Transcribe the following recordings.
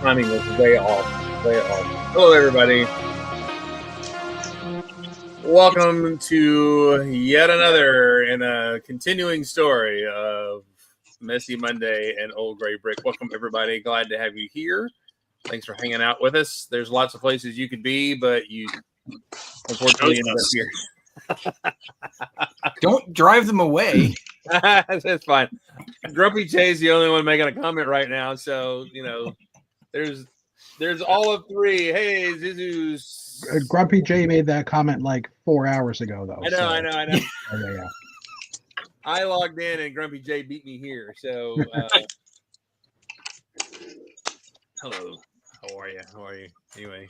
timing was way off. Way off. Hello, everybody. Welcome to yet another in a continuing story of Messy Monday and Old Gray Brick. Welcome, everybody. Glad to have you here. Thanks for hanging out with us. There's lots of places you could be, but you unfortunately ended up here. Don't drive them away. That's fine. Grumpy Jay's the only one making a comment right now, so you know there's all of three. Hey, Zizu's. Grumpy Jay made that comment like 4 hours ago, though. I know. Yeah. I logged in and Grumpy Jay beat me here. So, hello. How are you? Anyway,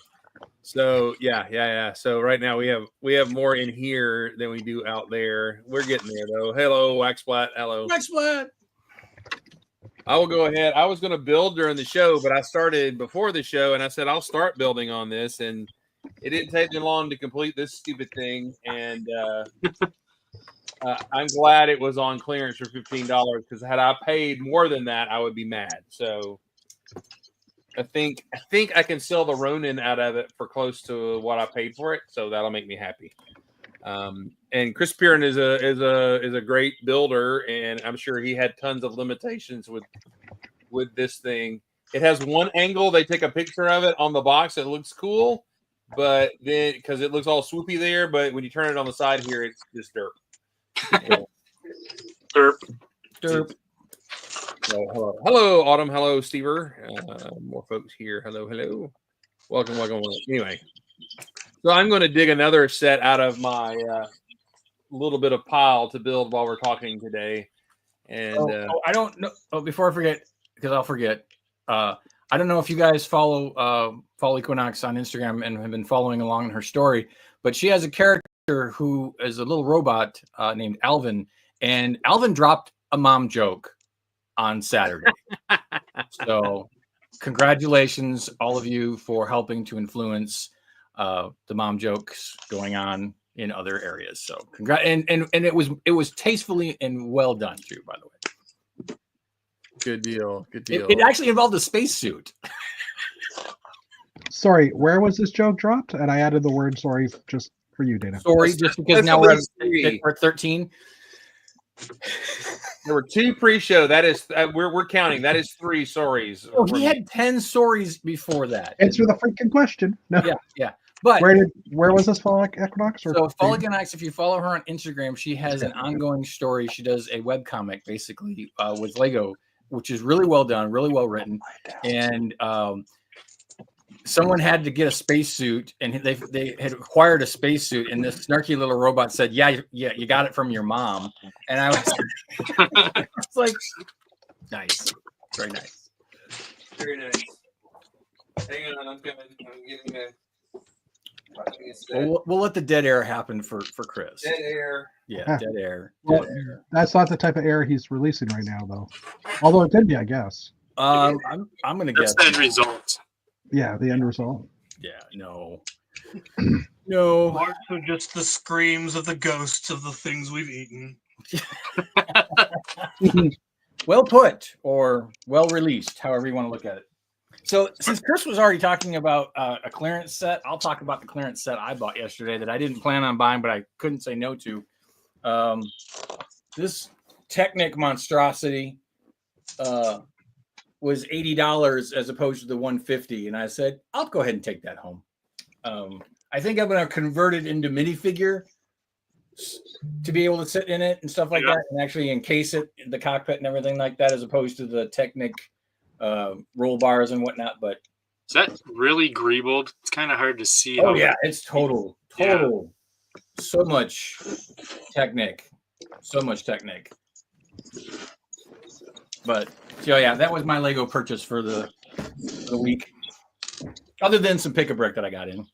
so yeah. So right now we have more in here than we do out there. We're getting there though. Hello, Waxplat. Hello, Waxplat. I will go ahead. I was going to build during the show, but I started before the show, and I said I'll start building on this, and it didn't take me long to complete this stupid thing. And I'm glad it was on clearance for $15 because had I paid more than that, I would be mad. So I think I can sell the Ronin out of it for close to what I paid for it, so that'll make me happy. And Chris Piran is a great builder, and I'm sure he had tons of limitations with this thing. It has one angle; they take a picture of it on the box. It looks cool, but then because it looks all swoopy there, but when you turn it on the side here, it's just dirt. Derp. So, hello, Autumn. Hello, Stever. More folks here. Hello. Welcome. Anyway, so I'm going to dig another set out of my little bit of pile to build while we're talking today. And I don't know. Oh, before I forget, because I'll forget. I don't know if you guys follow Equinox on Instagram and have been following along in her story, but she has a character who is a little robot named Alvin, and Alvin dropped a mom joke on Saturday. So congratulations, all of you, for helping to influence the mom jokes going on in other areas. So and it was tastefully and well done too, by the way. Good deal. It actually involved a spacesuit. Sorry, where was this joke dropped? And I added the word sorry just for you, Dana. Sorry, just because now we're at 13. There were 2 pre-show. That is, we're counting. That is 3 sorries. Oh, he had 10 sorries before that. Answer the freaking question. No. Yeah. But where was this Fall Equinox? So Fall Equinox, if you follow her on Instagram, she has an ongoing story. She does a webcomic basically with Lego, which is really well done, really well written. And someone had to get a spacesuit, and they had acquired a spacesuit, and this snarky little robot said, yeah, you got it from your mom. And I was it's like, nice. Very nice. Very nice. Hang on, I'm getting a... We'll let the dead air happen for Chris. Dead air. Yeah, dead air. Well, that's not the type of air he's releasing right now, though. Although it could be, I guess. I'm gonna guess. That's the end result. Yeah, the end result. Yeah, no. Marks are just the screams of the ghosts of the things we've eaten. Well put, or well released, however you want to look at it. So since Chris was already talking about a clearance set, I'll talk about the clearance set I bought yesterday that I didn't plan on buying, but I couldn't say no to. This Technic monstrosity was $80 as opposed to the $150, and I said I'll go ahead and take that home. I think I'm going to convert it into minifigure to be able to sit in it and stuff like that, and actually encase it in the cockpit and everything like that, as opposed to the Technic roll bars and whatnot. But is that really greebled? It's kind of hard to see. Oh yeah, it's total. So much Technic. But so yeah, that was my Lego purchase for the week, other than some pick-a-brick that I got in.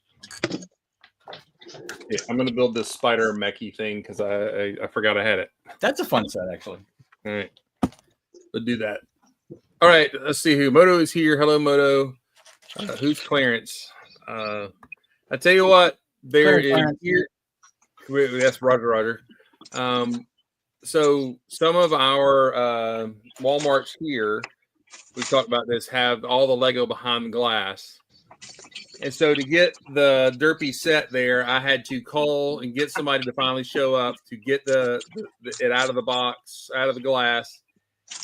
Yeah, I'm gonna build this spider mechy thing because I forgot I had it. That's a fun set, actually. All right, let's do that. All right, let's see who. Moto is here. Hello, Moto. Who's Clarence? I tell you what, there is here. That's Roger. So some of our Walmarts here we talked about this, have all the Lego behind the glass. And so to get the derpy set there, I had to call and get somebody to finally show up to get it out of the box, out of the glass.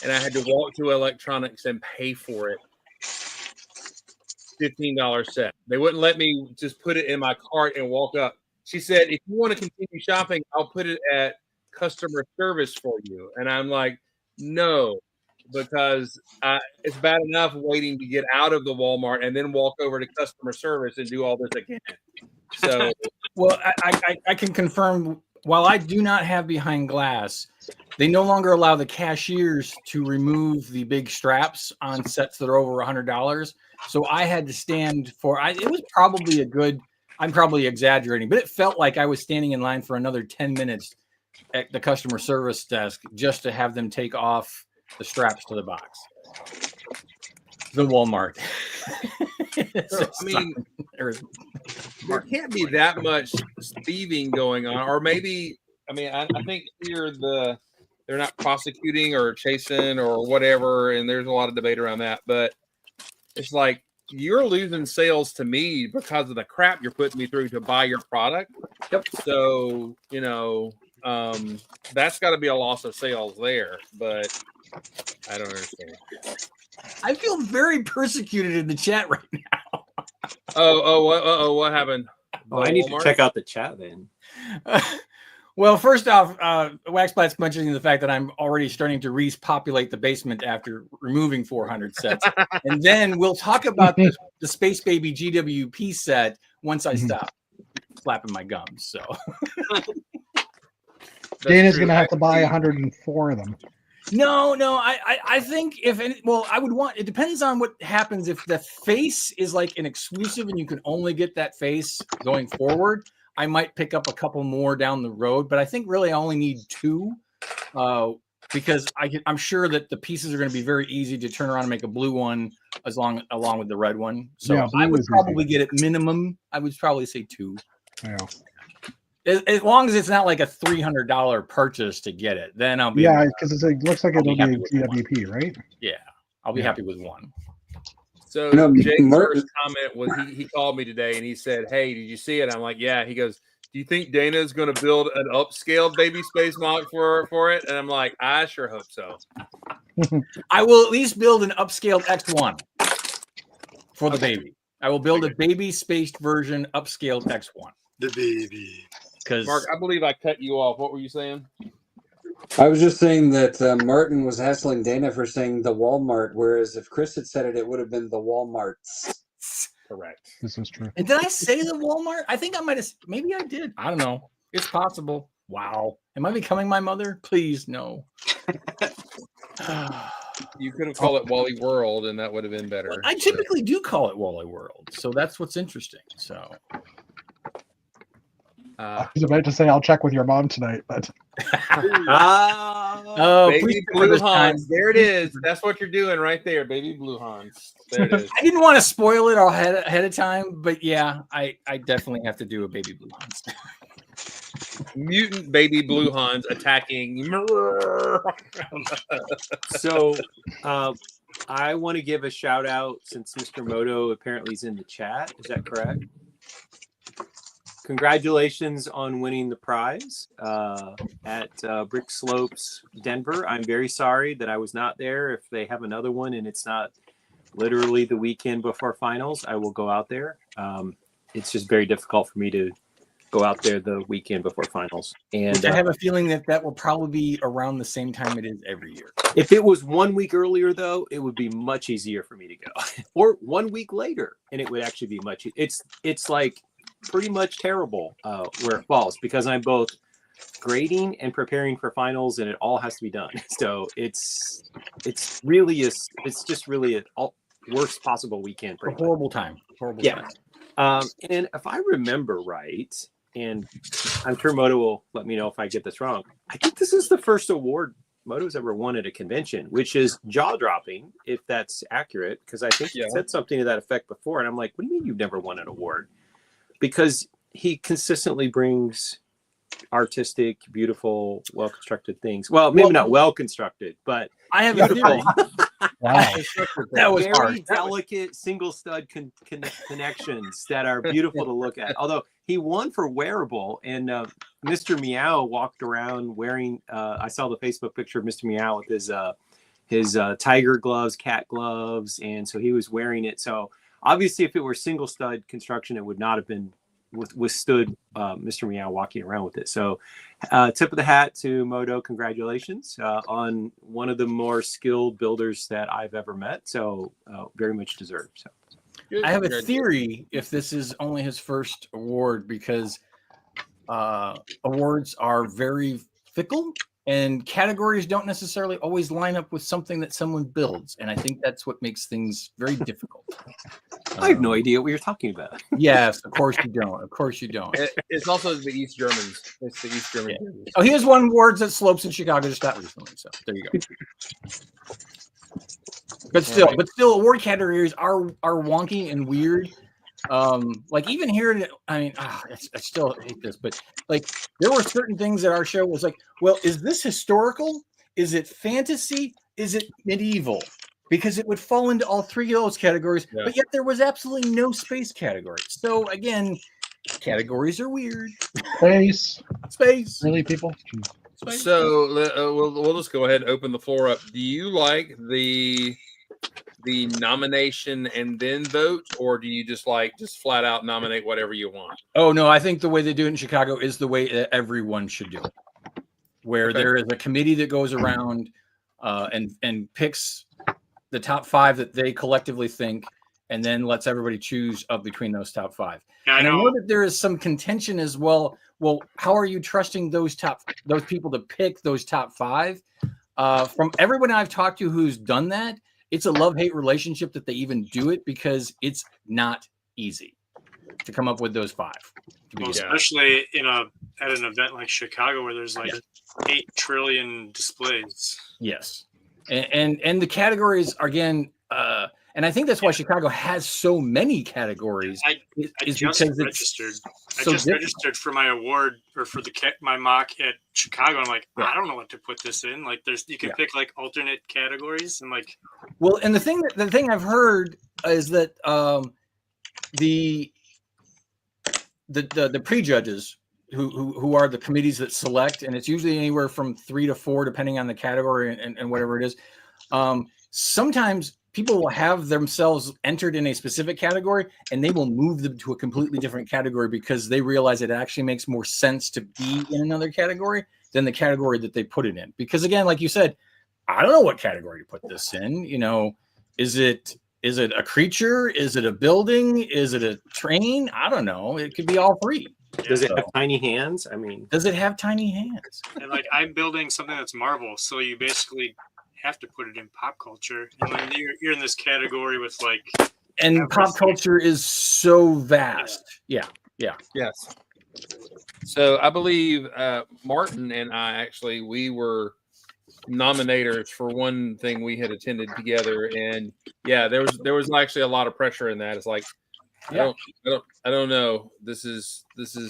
And I had to walk to electronics and pay for it. $15 set. They wouldn't let me just put it in my cart and walk up. She said, if you want to continue shopping, I'll put it at customer service for you. And I'm like, no, because it's bad enough waiting to get out of the Walmart and then walk over to customer service and do all this again. So, well, I can confirm, while I do not have behind glass, they no longer allow the cashiers to remove the big straps on sets that are over $100. So I had to stand for, it was probably a good, I'm probably exaggerating, but it felt like I was standing in line for another 10 minutes at the customer service desk just to have them take off the straps to the box. The Walmart. I mean, there can't be that much thieving going on, or maybe, I mean, I think here they're not prosecuting or chasing or whatever, and there's a lot of debate around that, but it's like you're losing sales to me because of the crap you're putting me through to buy your product. Yep. So, you know, that's got to be a loss of sales there, but I don't understand. I feel very persecuted in the chat right now. What happened? Oh, I need to Walmart? check out the chat then. Well, first off, Waxplat's mentioning the fact that I'm already starting to repopulate the basement after removing 400 sets. And then we'll talk about the Space Baby GWP set once I stop flapping my gums. So Dana's going to have to buy 104 of them. No, I think I would want, it depends on what happens. If the face is like an exclusive and you can only get that face going forward, I might pick up a couple more down the road, but I think really I only need 2 because I'm sure that the pieces are going to be very easy to turn around and make a blue one along with the red one. So Yeah, I would blue is probably easy. get it minimum. I would probably say 2. Yeah. As long as it's not like a $300 purchase to get it, then I'll be Yeah, because it looks like I'll it'll be happy be with GWP, right? yeah, I'll be Yeah. happy with 1. So No, Jake's Martin- first comment was he called me today and he said, "Hey, did you see it?" I'm like, "Yeah." He goes, "Do you think Dana's going to build an upscaled baby space mock for it?" And I'm like, "I sure hope so." I will at least build an upscaled X1 for the baby. I will build a baby spaced version upscaled X1 The baby. because Mark, I believe I cut you off. What were you saying? I was just saying that Martin was hassling Dana for saying the Walmart, whereas if Chris had said it, it would have been the Walmarts. Correct. This is true. and did I say the Walmart? I think I might have. Maybe I did. I don't know. It's possible. Wow. Am I becoming my mother? Please no. You could have called it Wally World, and that would have been better. I typically do call it Wally World, so that's what's interesting. So I was about to say I'll check with your mom tonight, but oh, Baby please for Blue this time. Hans. There it is. That's what you're doing right there, Baby Blue Hans. There it is. I didn't want to spoil it all ahead of time, but yeah, I definitely have to do a Baby Blue Hans. Mutant Baby Blue Hans attacking. So I want to give a shout out since Mr. Moto apparently is in the chat. Is that correct? Congratulations on winning the prize at Brick Slopes, Denver. I'm very sorry that I was not there. If they have another one and it's not literally the weekend before finals, I will go out there. It's just very difficult for me to go out there the weekend before finals. And I have a feeling that will probably be around the same time it is every year. if it was 1 week earlier, though, it would be much easier for me to go, or 1 week later, and it would actually be much. It's like pretty much terrible where it falls because I'm both grading and preparing for finals, and it all has to be done. So it's just really a worst possible weekend. A horrible time. Horrible Yeah. time. And if I remember right, and I'm sure Moto will let me know if I get this wrong, I think this is the first award Moto's ever won at a convention, which is jaw-dropping, if that's accurate, because I think he said something to that effect before, and I'm like, what do you mean you've never won an award? Because he consistently brings artistic, beautiful, well-constructed things. Well, maybe not well-constructed, but I have a beautiful. theory. Wow. That was very hard. delicate single stud connections that are beautiful to look at. Although he won for wearable, and Mr. Meow walked around wearing. I saw the Facebook picture of Mr. Meow with his tiger gloves, cat gloves, and so he was wearing it. So obviously, if it were single stud construction, it would not have been withstood Mr. Meow walking around with it. So tip of the hat to Moto. Congratulations on one of the more skilled builders that I've ever met. So very much deserved. So I have a theory if this is only his first award, because awards are very fickle and categories don't necessarily always line up with something that someone builds. And I think that's what makes things very difficult. I have no idea what you're talking about. Yes, of course you don't. Of course you don't. It's also the East Germans. It's the East German. Yeah. Oh, he has won awards at Slopes in Chicago just that recently. So there you go. But still, award categories are wonky and weird. Like even here, I mean, I still hate this, but like there were certain things that our show was like, well, is this historical? Is it fantasy? Is it medieval? Because it would fall into all three of those categories, but yet there was absolutely no space category. So again, categories are weird. Space. Really, people? Space. So we'll just go ahead and open the floor up. Do you like the nomination and then vote, or do you just flat out nominate whatever you want? Oh no, I think the way they do it in Chicago is the way that everyone should do it, where there is a committee that goes around and picks the top 5 that they collectively think, and then lets everybody choose up between those top 5. Yeah, I and I know. know that there is some contention as well. Well, how are you trusting those people to pick those top 5? From everyone I've talked to who's done that, it's a love-hate relationship that they even do it, because it's not easy to come up with those 5. Well, especially at an event like Chicago where there's like 8 trillion displays. Yes. And the categories again, and I think that's why Chicago has so many categories. I just registered. I just registered for my award, or for my mock at Chicago. I'm like, I don't know what to put this in. Like, you can pick like alternate categories. I'm like, well, and the thing I've heard is that the prejudges who are the committees that select, and it's usually anywhere from 3 to 4 depending on the category and whatever it is. Sometimes people will have themselves entered in a specific category and they will move them to a completely different category because they realize it actually makes more sense to be in another category than the category that they put it in. Because again, like you said, I don't know what category to put this in. Is it a creature? Is it a building? Is it a train? I don't know. It could be all 3. Does it have tiny hands? I mean, does it have tiny hands? And like, I'm building something that's Marvel, so you basically have to put it in pop culture. And then you're in this category with like, and pop culture is so vast. Yeah. Yes. So I believe Martin and I we were nominators for one thing we had attended together, and there was actually a lot of pressure in that. It's like, I don't know. This is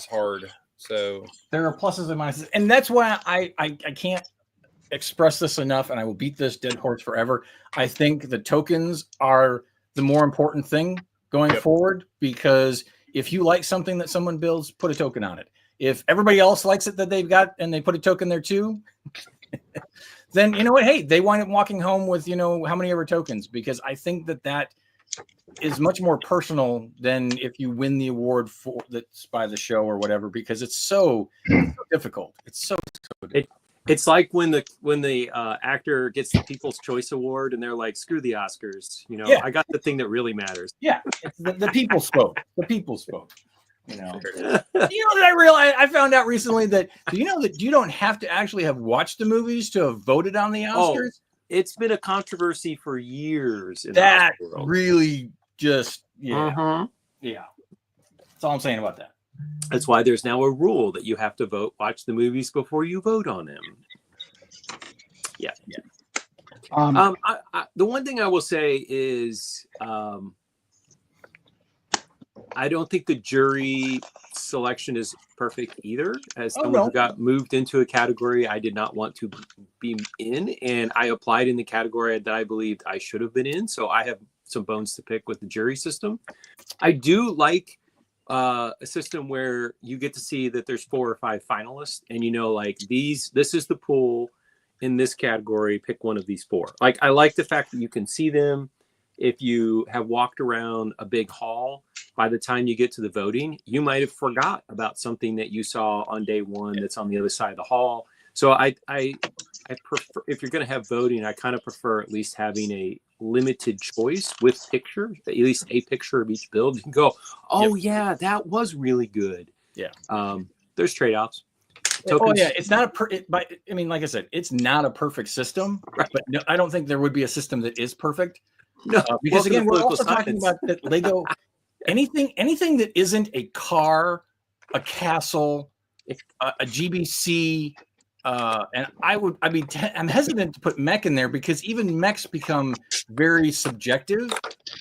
hard. So there are pluses and minuses, and that's why I can't express this enough, and I will beat this dead horse forever. I think the tokens are the more important thing going forward, because if you like something that someone builds, put a token on it. If everybody else likes it that they've got and they put a token there too, then you know what? Hey, they wind up walking home with how many ever tokens, because I think that is much more personal than if you win the award for that's by the show or whatever, because it's so difficult. It's so difficult. It's like when the actor gets the People's Choice Award and they're like, screw the Oscars. I got the thing that really matters. Yeah, the people spoke. The people spoke. That I found out recently that you don't have to actually have watched the movies to have voted on the Oscars. Oh, it's been a controversy for years. That really just Uh-huh. Yeah. That's all I'm saying about that. That's why there's now a rule that you have to watch the movies before you vote on them. Yeah. The one thing I will say is I don't think the jury selection is perfect either. As Oh, someone no. who got moved into a category I did not want to be in, and I applied in the category that I believed I should have been in. So I have some bones to pick with the jury system. I do like a system where you get to see that there's 4 or 5 finalists, and like this is the pool in this category. Pick one of these 4. Like, I like the fact that you can see them. If you have walked around a big hall, by the time you get to the voting, you might have forgot about something that you saw on day 1 that's on the other side of the hall. So I prefer, if you're going to have voting, I kind of prefer at least having a limited choice with pictures, at least a picture of each build. You can go, oh yeah, that was really good. Yeah. There's trade-offs. Oh yeah, it's not but I mean, like I said, it's not a perfect system, Right. but no, I don't think there would be a system that is perfect. No, Because welcome again, to we're political also talking science. about that Lego, anything that isn't a car, a castle, a GBC, and I'm hesitant to put mech in there because even mechs become very subjective.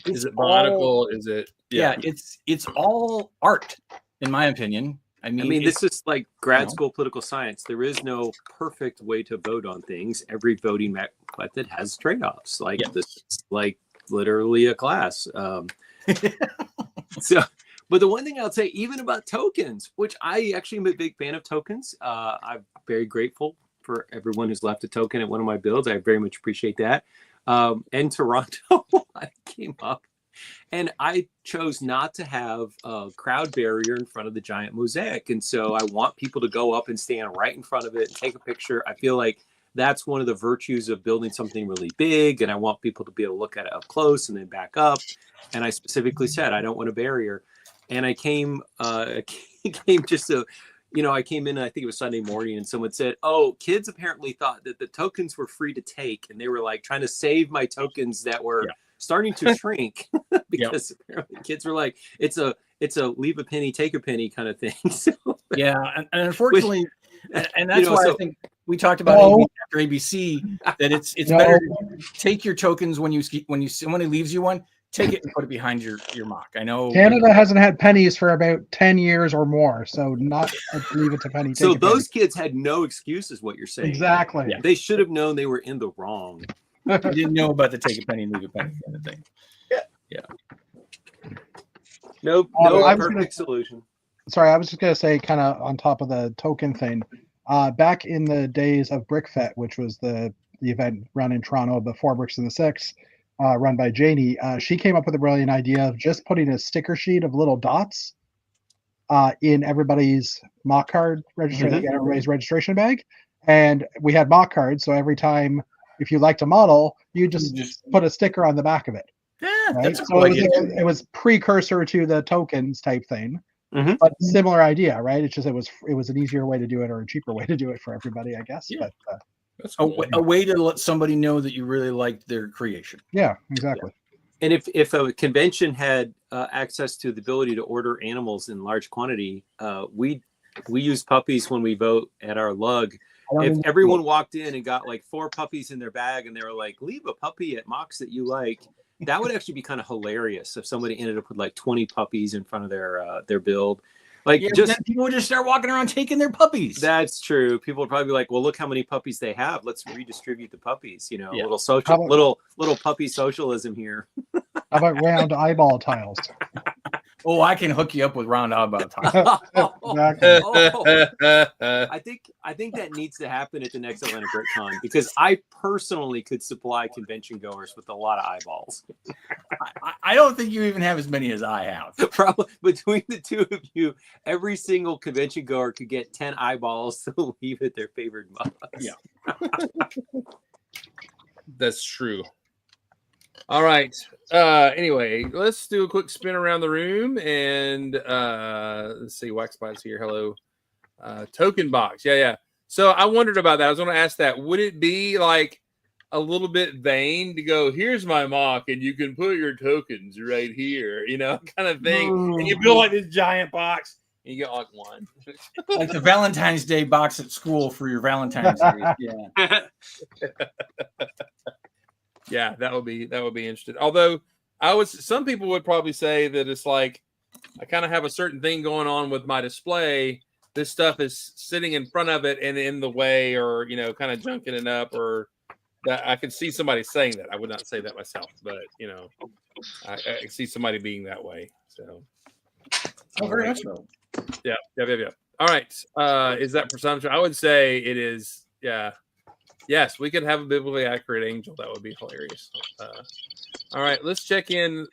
Is it bionicle? Is it? Yeah, it's all art, in my opinion. I mean, this is like grad school political science. There is no perfect way to vote on things. Every voting method has trade-offs. Like this is like literally a class. So, but the one thing I'll say, even about tokens, which I actually am a big fan of tokens. I'm very grateful for everyone who's left a token at one of my builds. I very much appreciate that. And Toronto, I came up. And I chose not to have a crowd barrier in front of the giant mosaic. And so I want people to go up and stand right in front of it and take a picture. I feel like that's one of the virtues of building something really big. And I want people to be able to look at it up close and then back up. And I specifically said, I don't want a barrier. And I came just so, I came in, I think it was Sunday morning, and someone said, oh, kids apparently thought that the tokens were free to take. And they were like trying to save my tokens that were starting to shrink because apparently kids were like, it's a leave a penny, take a penny kind of thing. So, and unfortunately, and that's why I think we talked about after ABC that it's better to take your tokens when somebody leaves you one, take it and put it behind your mock. I know Canada hasn't had pennies for about 10 years or more, so not leave it to penny. So those kids had no excuse, is what you're saying. Exactly. They should have known they were in the wrong. You didn't know about the take a penny and leave a penny kind of thing. No perfect solution. Sorry, I was just going to say, kind of on top of the token thing, back in the days of BrickFet, which was the event run in Toronto before Bricks in the Six, run by Janie, she came up with a brilliant idea of just putting a sticker sheet of little dots in everybody's mock card registration, everybody's registration bag. And we had mock cards, so every time, if you liked a model, you just put a sticker on the back of it. Yeah, right? that's a So cool idea. it was precursor to the tokens type thing, but similar idea, right? It's just it was an easier way to do it or a cheaper way to do it for everybody, I guess. Yeah. But That's cool. A way to let somebody know that you really liked their creation. yeah, exactly. And if a convention had access to the ability to order animals in large quantity, we use puppies when we vote at our lug. If everyone walked in and got like 4 puppies in their bag and they were like, leave a puppy at mocks that you like, that would actually be kind of hilarious if somebody ended up with like 20 puppies in front of their build. Like, then people would just start walking around taking their puppies. That's true. People would probably be like, well, look how many puppies they have. Let's redistribute the puppies, Yeah. little puppy socialism here. How about round eyeball tiles? Oh, I can hook you up with round eyeball tiles. Exactly. I think that needs to happen at the next Atlanta BrickCon because I personally could supply convention goers with a lot of eyeballs. I don't think you even have as many as I have. Probably between the two of you, every single convention goer could get 10 eyeballs to leave at their favorite mugs. Yeah. That's true. All right. Anyway, let's do a quick spin around the room and let's see. Waxbot's here. Hello. Token box. Yeah. So I wondered about that. I was going to ask that. Would it be like a little bit vain to go, here's my mock and you can put your tokens right here, kind of thing. And you build like this giant box and you get like one. Like the Valentine's Day box at school for your Valentine's Day. Yeah. Yeah, that would be interesting. Although some people would probably say that it's like I kind of have a certain thing going on with my display. This stuff is sitting in front of it and in the way, or kind of junking it up, or that I could see somebody saying that. I would not say that myself, but I see somebody being that way. So, very much so. Yeah. All right. Is that presumption? I would say it is. Yeah. Yes, we could have a biblically accurate angel. That would be hilarious. All right, let's check in.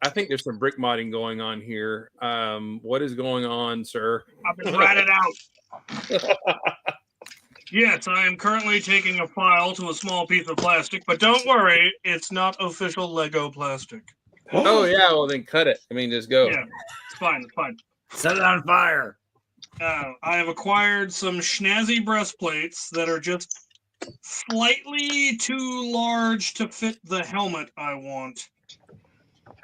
I think there's some brick modding going on here. What is going on, sir? I've been ratted out. Yes, I am currently taking a file to a small piece of plastic, but don't worry, it's not official Lego plastic. Oh yeah, well then cut it. I mean, just go. Yeah, it's fine. It's fine. Set it on fire. I have acquired some snazzy breastplates that are just slightly too large to fit the helmet I want.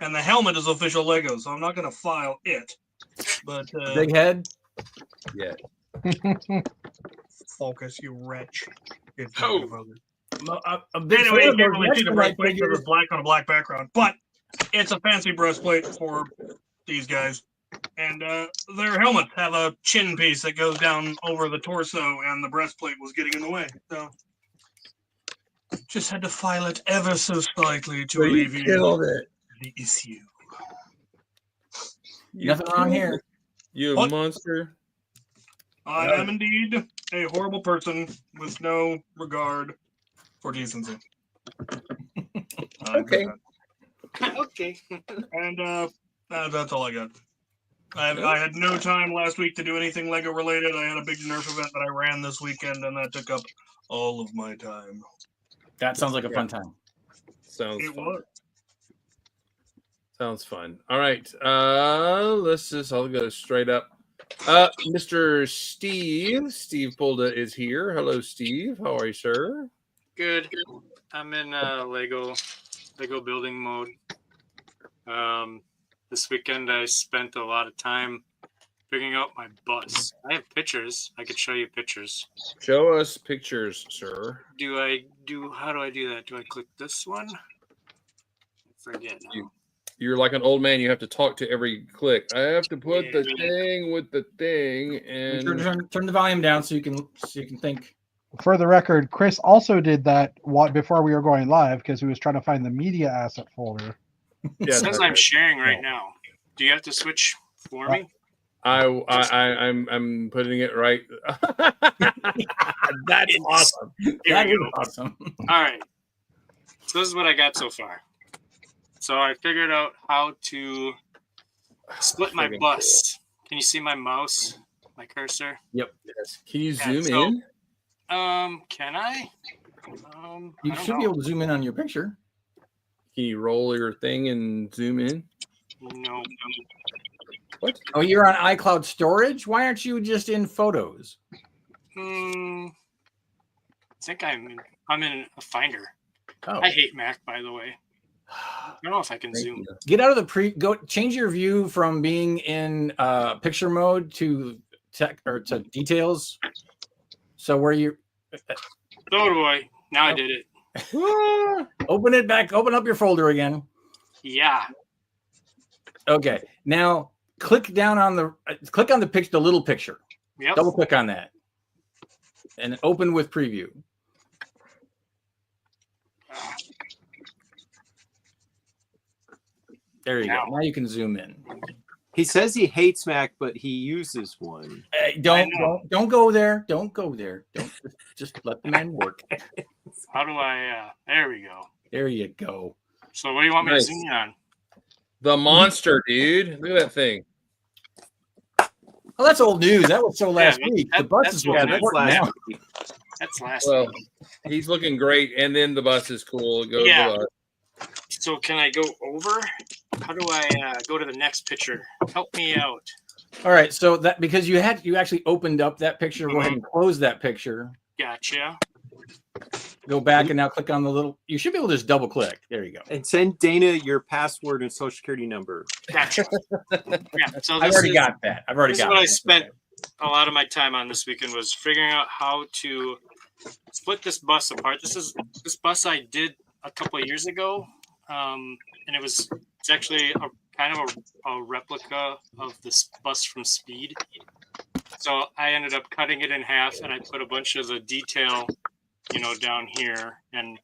And the helmet is official Lego, so I'm not going to file it. But Big head. Yeah. Focus, you wretch. Oh. A big Anyway, you fan of can't those really see the Mechanite breastplate because figures. it's black on a black background. But it's a fancy breastplate for these guys. And their helmets have a chin piece that goes down over the torso, and the breastplate was getting in the way. So just had to file it ever so slightly to alleviate it. the issue. Nothing wrong here. You What? monster. I am indeed a horrible person with no regard for decency. Okay. Okay. And that's all I got. I had no time last week to do anything Lego related. I had a big Nerf event that I ran this weekend, and that took up all of my time. That sounds like a fun time. Sounds It fun. was. Sounds fun. All right. I'll go straight up. Mr. Steve Pulda is here. Hello, Steve. How are you, sir? Good. I'm in Lego building mode. This weekend I spent a lot of time figuring out my bus. I have pictures. I could show you pictures. Show us pictures, sir. How do I do that? Do I click this one? I forget now. You're like an old man. You have to talk to every click. I have to put the Yeah. thing with the thing, and Turn the volume down so you can think. For the record, Chris also did that before we were going live because he was trying to find the media asset folder. It says I'm sharing right now. Do you have to switch for me? I'm putting it right. That's awesome. Here That we is go. awesome. All right. So this is what I got so far. So I figured out how to split my bus. Can you see my mouse, my cursor? Yes. Can you Yeah, zoom so- in? Can I? You I don't should be know. able to zoom in on your picture. Can you roll your thing and zoom in? No. What? Oh, you're on iCloud storage? Why aren't you just in photos? I think I'm in a Finder. Oh. I hate Mac, by the way. I don't know if I can zoom. Get out of the change your view from being in picture mode to tech or to details. So where you So do I. Now I did it. open up your folder again. Yeah. Okay. Now click down on the picture, the little picture. Yep. Double click on that. And open with preview. There you go. Now you can zoom in. He says he hates Mac, but he uses one. Hey, don't go there. Don't go there. Don't just let the man work. How do I? There we go. There you go. So what do you want me Nice. to zoom in on? The monster, dude. Look at that thing. Oh, that's old news. That was so last Yeah, week. that- The bus that's is what- what's that's important last now. week. That's last. Well, week. he's looking great, and then the bus is cool. Go to Yeah. the bus. So can I go over? How do I go to the next picture? Help me out. All right. So that because you actually opened up that picture. Go ahead and close that picture. Gotcha. Go back and now click on the little. You should be able to just double click. There you go. And send Dana your password and social security number. Gotcha. Yeah. So I've this already is, got that. I've already this is got what it. I spent a lot of my time on this weekend was figuring out how to split this bus apart. This bus I did a couple of years ago, and it's actually kind of a replica of this bus from Speed. So I ended up cutting it in half, and I put a bunch of the detail, down here. And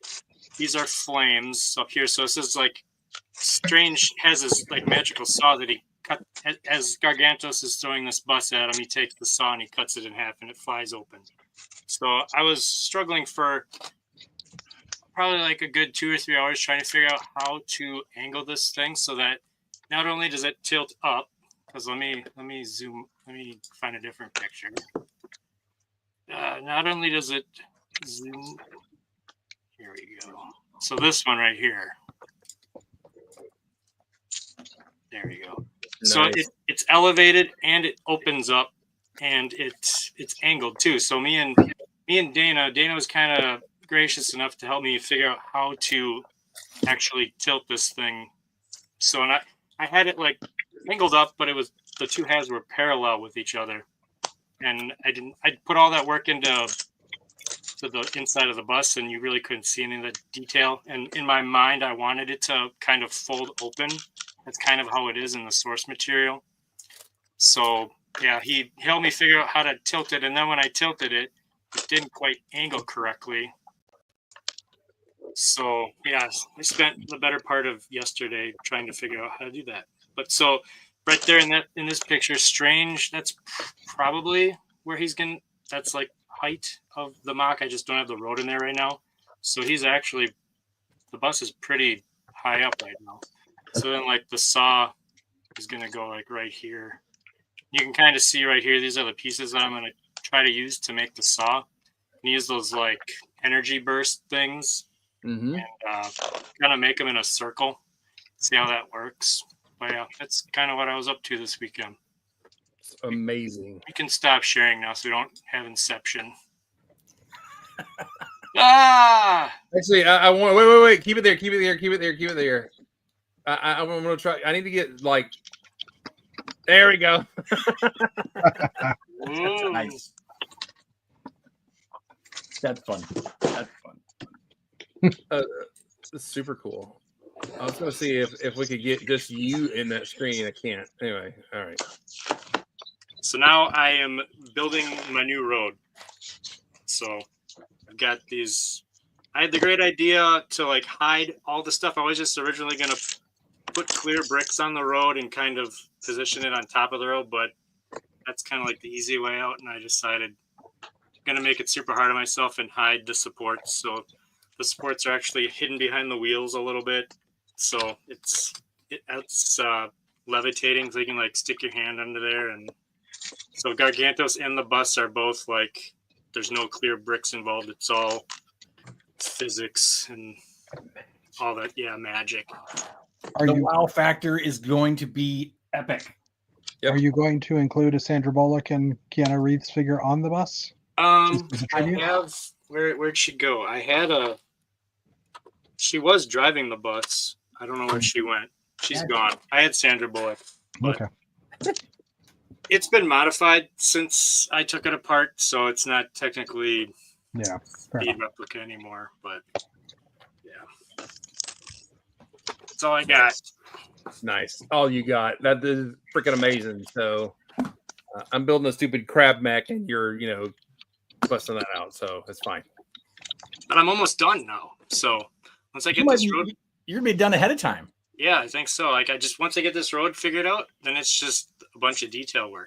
these are flames up here. So this is like Strange has this like magical saw that he cut as Gargantos is throwing this bus at him. He takes the saw and he cuts it in half, and it flies open. So I was struggling for probably like a good 2 or 3 hours trying to figure out how to angle this thing so that not only does it tilt up, because let me find a different picture. Not only does it zoom, here we go. So this one right here. There we go. Nice. So it's elevated and it opens up and it's angled too. So me and Dana was kind of gracious enough to help me figure out how to actually tilt this thing. So I had it like angled up, but it was the two halves were parallel with each other, and I put all that work into the inside of the bus, and you really couldn't see any of the detail. And in my mind, I wanted it to kind of fold open. That's kind of how it is in the source material. So yeah, he helped me figure out how to tilt it, and then when I tilted it, it didn't quite angle correctly. So yeah, I spent the better part of yesterday trying to figure out how to do that. But so right there in this picture, Strange, that's probably where he's gonna. That's like height of the mock. I just don't have the road in there right now. So he's actually, the bus is pretty high up right now. So then like the saw is gonna go like right here. You can kind of see right here. These are the pieces that I'm gonna try to use to make the saw. And use those like energy burst things. Mm-hmm. And kind of make them in a circle. See how that works. But yeah, that's kind of what I was up to this weekend. It's amazing. We can stop sharing now so we don't have Inception. Actually, I want wait. Keep it there. I'm gonna try. I need to get like. There we go. Nice. That's fun. It's super cool. I was gonna see if we could get just you in that screen. I can't. Anyway, all right. So now I am building my new road. So I've got these. I had the great idea to like hide all the stuff. I was just originally gonna put clear bricks on the road and kind of position it on top of the road, but that's kind of like the easy way out. And I decided I'm gonna make it super hard on myself and hide the supports. So the supports are actually hidden behind the wheels a little bit. So it's levitating, so you can like stick your hand under there. And so Gargantos and the bus are both like, there's no clear bricks involved. It's all physics and all that. Yeah, magic. The wow factor is going to be epic. Yep. Are you going to include a Sandra Bullock and Keanu Reeves figure on the bus? I have. Where'd she go? She was driving the bus. I don't know where she went. She's gone. I had Sandra Bullock. Okay. It's been modified since I took it apart, so it's not technically Speed replica anymore. But yeah, that's all I got. Nice. All you got. That is freaking amazing. So I'm building a stupid crab mech, and you're busting that out. So it's fine. But I'm almost done now. So once I get this road, you're gonna be done ahead of time. Yeah, I think so. Like once I get this road figured out, then it's just a bunch of detail work.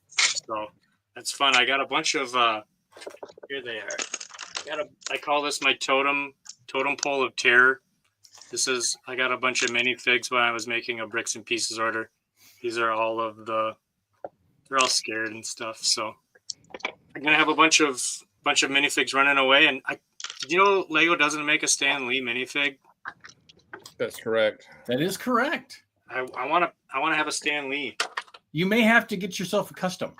So that's fun. I got a bunch of here they are. I call this my totem pole of terror. I got a bunch of minifigs when I was making a bricks and pieces order. These are all they're all scared and stuff. So I'm gonna have a bunch of minifigs running away. And Lego doesn't make a Stan Lee minifig. That's correct. That is correct. I want to have a Stan Lee. You may have to get yourself a custom.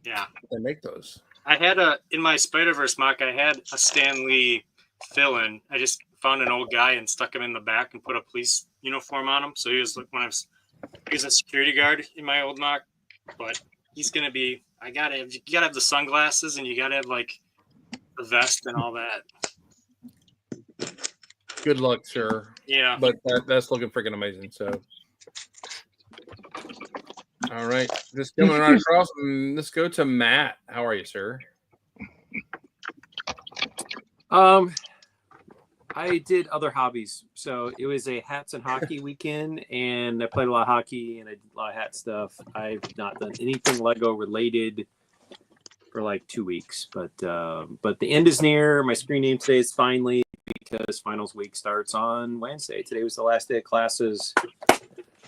Yeah, they make those. I had in my Spider-Verse mock, I had a Stan Lee fill-in. I just found an old guy and stuck him in the back and put a police uniform on him. So he was a security guard in my old mock, but he's gonna be. You gotta have the sunglasses and you gotta have like the vest and all that. Good luck, sir. Yeah, but that's looking freaking amazing. So All right, just coming right across. Let's go to Matt. How are you, sir? I did other hobbies. So it was a hats and hockey weekend, and I played a lot of hockey and I did a lot of hat stuff. I've not done anything Lego related for like 2 weeks, but the end is near. My screen name today is finally, because finals week starts on Wednesday. Today was the last day of classes,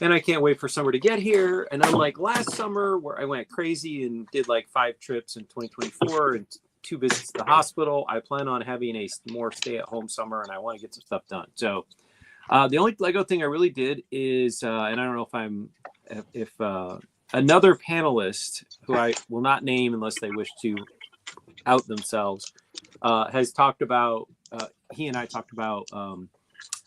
and I can't wait for summer to get here. And unlike last summer where I went crazy and did like 5 trips in 2024 and 2 visits to the hospital, I plan on having a more stay-at-home summer, and I want to get some stuff done. So the only Lego thing I really did is, and I don't know if another panelist, who I will not name unless they wish to out themselves, has talked about, he and I talked about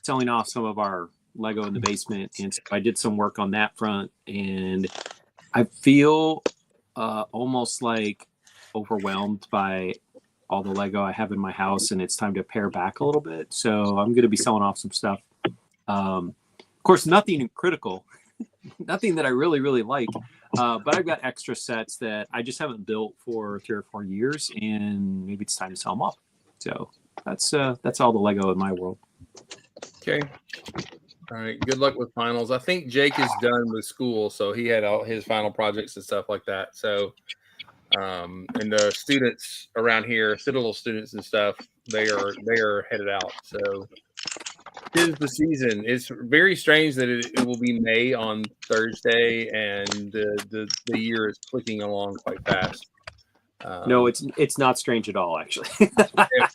selling off some of our Lego in the basement. And so I did some work on that front, and I feel almost like overwhelmed by all the Lego I have in my house, and it's time to pare back a little bit. So I'm going to be selling off some stuff. Of course, nothing critical, nothing that I really, really like. But I've got extra sets that I just haven't built for 3 or 4 years, and maybe it's time to sell them off. So that's all the Lego in my world. Okay. All right. Good luck with finals. I think Jake is done with school, so he had all his final projects and stuff like that. So, and the students around here, Citadel students and stuff, they are headed out. So, tis the season. It's very strange that it will be May on Thursday, and the year is clicking along quite fast. No, it's not strange at all, actually.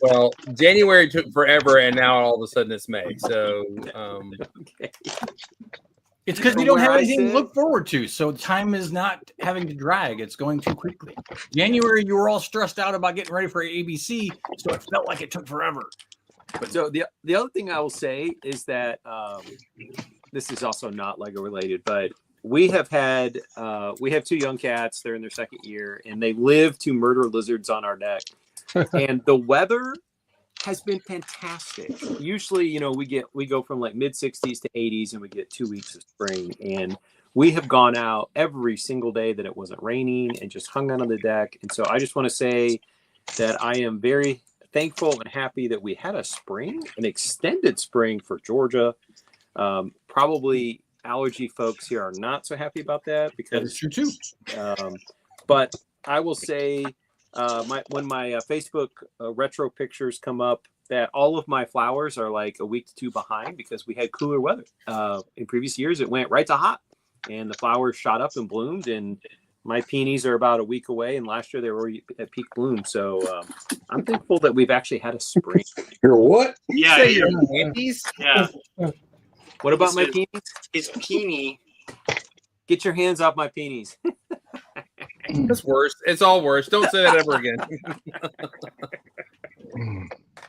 Well, January took forever, and now all of a sudden it's May. So, Okay. It's because you don't have anything to look forward to, so time is not having to drag. It's going too quickly. January, you were all stressed out about getting ready for ABC, so it felt like it took forever. But so the other thing I will say is that this is also not Lego related, but we have 2 young cats. They're in their 2nd year, and they live to murder lizards on our deck. And the weather has been fantastic. Usually, we go from like mid 60s to 80s, and we get 2 weeks of spring. And we have gone out every single day that it wasn't raining and just hung out on the deck. And so I just want to say that I am very thankful and happy that we had an extended spring for Georgia. Probably allergy folks here are not so happy about that, because That is true too. But I will say, when my Facebook retro pictures come up, that all of my flowers are like a week to 2 behind, because we had cooler weather. In previous years, it went right to hot, and the flowers shot up and bloomed. And my peonies are about a week away, and last year they were already at peak bloom. So I'm thankful that we've actually had a spring. You're what? Yeah, say your panties? yeah. What about He my said- peonies? His peony. Get your hands off my peonies. It's worse. It's all worse. Don't say that ever again.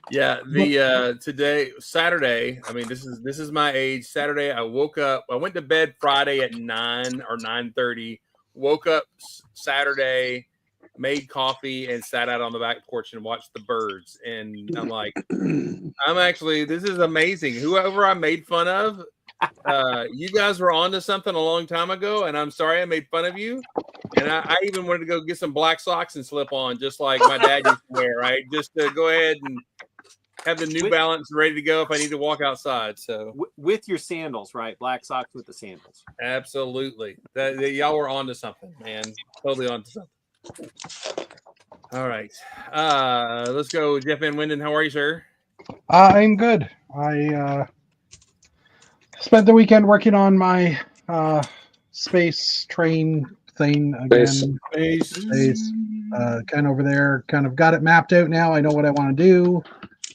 Yeah, the today, Saturday. I mean, this is my age. Saturday, I woke up. I went to bed Friday at 9 or 9:30. Woke up Saturday, made coffee, and sat out on the back porch and watched the birds. And I'm like, this is amazing. Whoever I made fun of, you guys were onto something a long time ago, and I'm sorry I made fun of you. And I even wanted to go get some black socks and slip on, just like my dad used to wear, right? Just to go ahead and have the New Balance ready to go if I need to walk outside. So With your sandals, right? Black socks with the sandals. absolutely, y'all were onto something, man. Totally onto something. All right, let's go, Jeff Van Winden. How are you, sir? I'm good. I spent the weekend working on my space train thing again. Space. Kind of over there. Kind of got it mapped out now. I know what I want to do.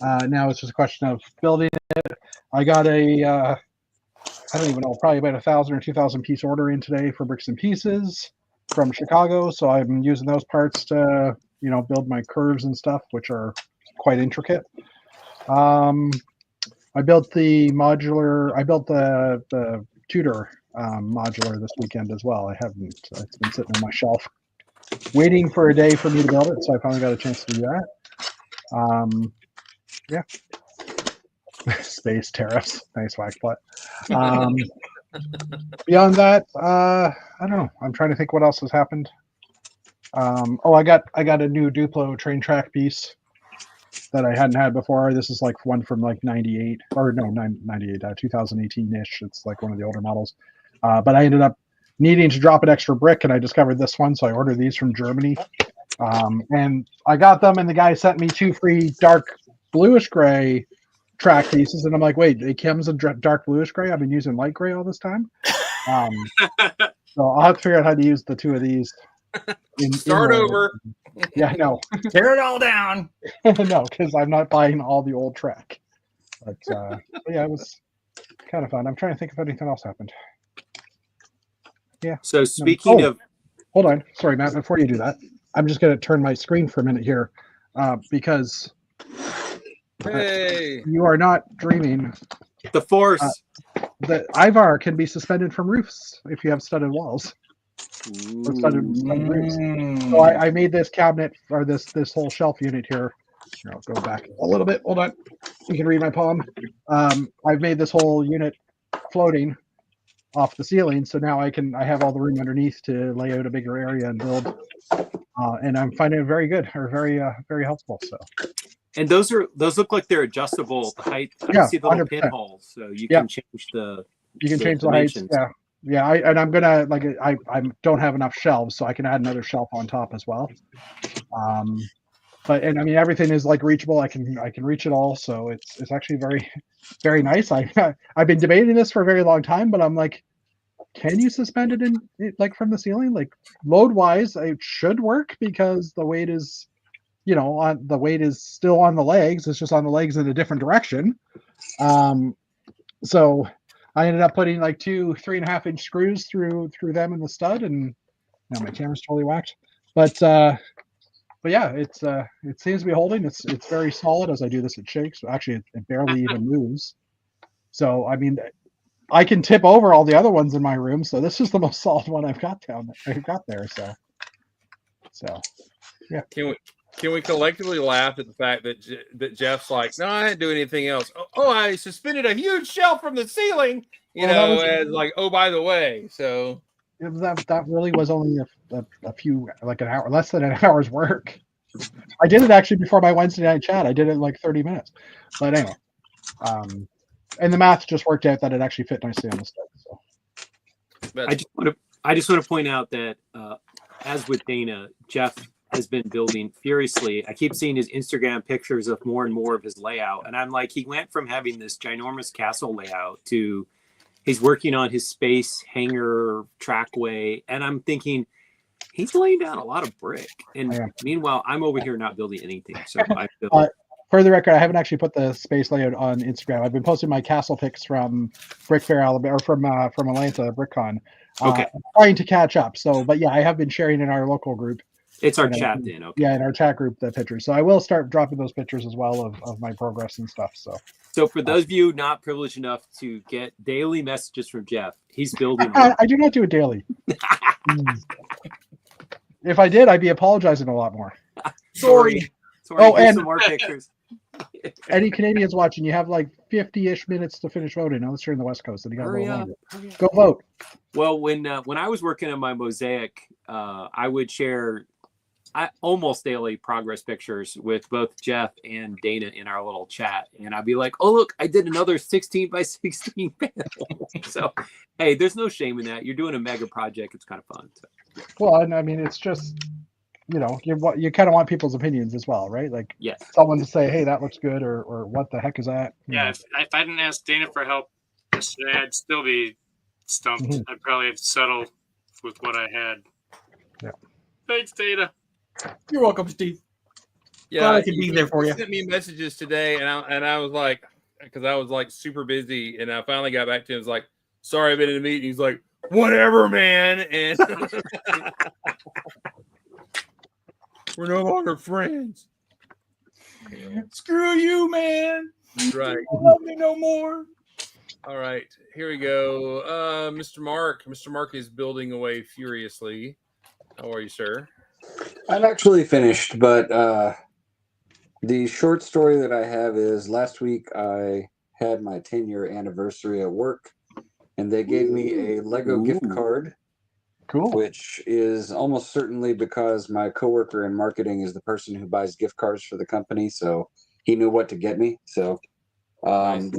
Now it's just a question of building it. I got I don't even know, probably about 1,000 or 2,000 piece order in today for Bricks and Pieces from Chicago. So I'm using those parts to, build my curves and stuff, which are quite intricate. I built the Tudor modular this weekend as well. It's been sitting on my shelf waiting for a day for me to build it. So I finally got a chance to do that. Yeah. Space tariffs. Nice whack plot. Beyond that, I don't know. I'm trying to think what else has happened. I got a new Duplo train track piece that I hadn't had before. This is like one from like 98 or no, 98, 2018-ish. It's like one of the older models. But I ended up needing to drop an extra brick, and I discovered this one, so I ordered these from Germany. And I got them, and the guy sent me 2 free dark bluish gray track pieces, and I'm like, wait, it comes in dark bluish gray? I've been using light gray all this time. So I'll have to figure out how to use the 2 of these. Start over. Yeah, no. Tear it all down. No, because I'm not buying all the old track. But yeah, it was kind of fun. I'm trying to think if anything else happened. Yeah. So speaking of, hold on, sorry, Matt. Before you do that, I'm just going to turn my screen for a minute here, because Hey. you are not dreaming. the Force. The Ivar can be suspended from roofs if you have studded walls. Or studded roofs. So I made this cabinet, or this whole shelf unit here. Here, I'll go back a little bit. Hold on. You can read my palm. I've made this whole unit floating off the ceiling, so now I have all the room underneath to lay out a bigger area and build. And I'm finding it very good, or very helpful. So. And those look like they're adjustable height. Yeah, I see the little 100%. pinholes, so you Yeah. can change the. You can the change the heights. dimensions. Yeah. I'm gonna I don't have enough shelves, so I can add another shelf on top as well. But I mean everything is like reachable. I can reach it all, so it's actually very, very nice. I've been debating this for a very long time, but I'm like, can you suspend it like from the ceiling? Like load wise, it should work because the weight is, the weight is still on the legs. It's just on the legs in a different direction. So I ended up putting like 2 3.5-inch screws through them in the stud, and now my camera's totally whacked. But yeah, it seems to be holding. It's very solid. As I do this, it shakes. Actually, it barely even moves. So I mean, I can tip over all the other ones in my room. So this is the most solid one I've got there. So yeah. Can we collectively laugh at the fact that Jeff's like, no, I didn't do anything else. Oh, I suspended a huge shelf from the ceiling, as like, oh, by the way. So that really was only a few, like an hour, less than an hour's work. I did it actually before my Wednesday night chat. I did it in like 30 minutes. But anyway, and the math just worked out that it actually fit nicely on the stuff. So I just want to point out that as with Dana, Jeff has been building furiously. I keep seeing his Instagram pictures of more and more of his layout, and I'm like, he went from having this ginormous castle layout to he's working on his space hangar trackway, and I'm thinking he's laying down a lot of brick. And meanwhile, I'm over here not building anything. So I feel. For the record, I haven't actually put the space layout on Instagram. I've been posting my castle pics from Brick Fair, Alabama, or from Atlanta BrickCon. Okay. Trying to catch up. So, but yeah, I have been sharing in our local group. It's our chat then. Okay. Yeah, in our chat group, the pictures. So I will start dropping those pictures as well of my progress and stuff. So for those of you not privileged enough to get daily messages from Jeff, he's building. I do not do it daily. If I did, I'd be apologizing a lot more. Sorry. And some more pictures. Any Canadians watching, you have like 50-ish minutes to finish voting. Unless you're in the West Coast, and you got Hurry to up. go vote. Well, when I was working on my mosaic, I would share almost daily progress pictures with both Jeff and Dana in our little chat, and I'd be like, "Oh, look, I did another 16 by 16 panel." So, hey, there's no shame in that. You're doing a mega project; it's kind of fun. So. Well, and I mean, it's just you kind of want people's opinions as well, right? Like, yes, someone to say, "Hey, that looks good," or "What the heck is that?" Yeah, if I didn't ask Dana for help yesterday, I'd still be stumped. Mm-hmm. I'd probably have to settle with what I had. Yeah. Thanks, Dana. You're welcome, Steve. Yeah, Glad I can be there for you. Sent me messages today, and I was like, because I was like super busy, and I finally got back to him. I was like, sorry, I've been in a meeting. He's like, whatever, man, and we're no longer friends. Screw you, man. That's right. You don't love me no more. All right, here we go. Mr. Mark. Mr. Mark is building away furiously. How are you, sir? I'm actually finished, but the short story that I have is last week I had my 10-year anniversary at work, and they gave me a Lego gift card, Cool. which is almost certainly because my coworker in marketing is the person who buys gift cards for the company, so he knew what to get me. So I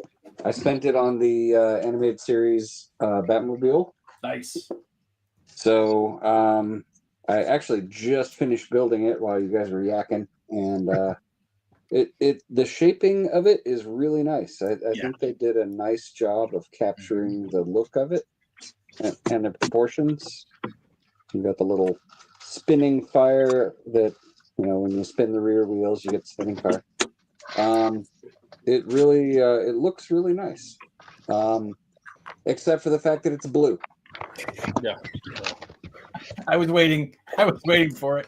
spent it on the animated series Batmobile. Nice. So I actually just finished building it while you guys were yakking, and the shaping of it is really nice. I think they did a nice job of capturing the look of it and the proportions. You got the little spinning fire that, when you spin the rear wheels, you get spinning fire. It really it looks really nice, except for the fact that it's blue. Yeah. I was waiting for it.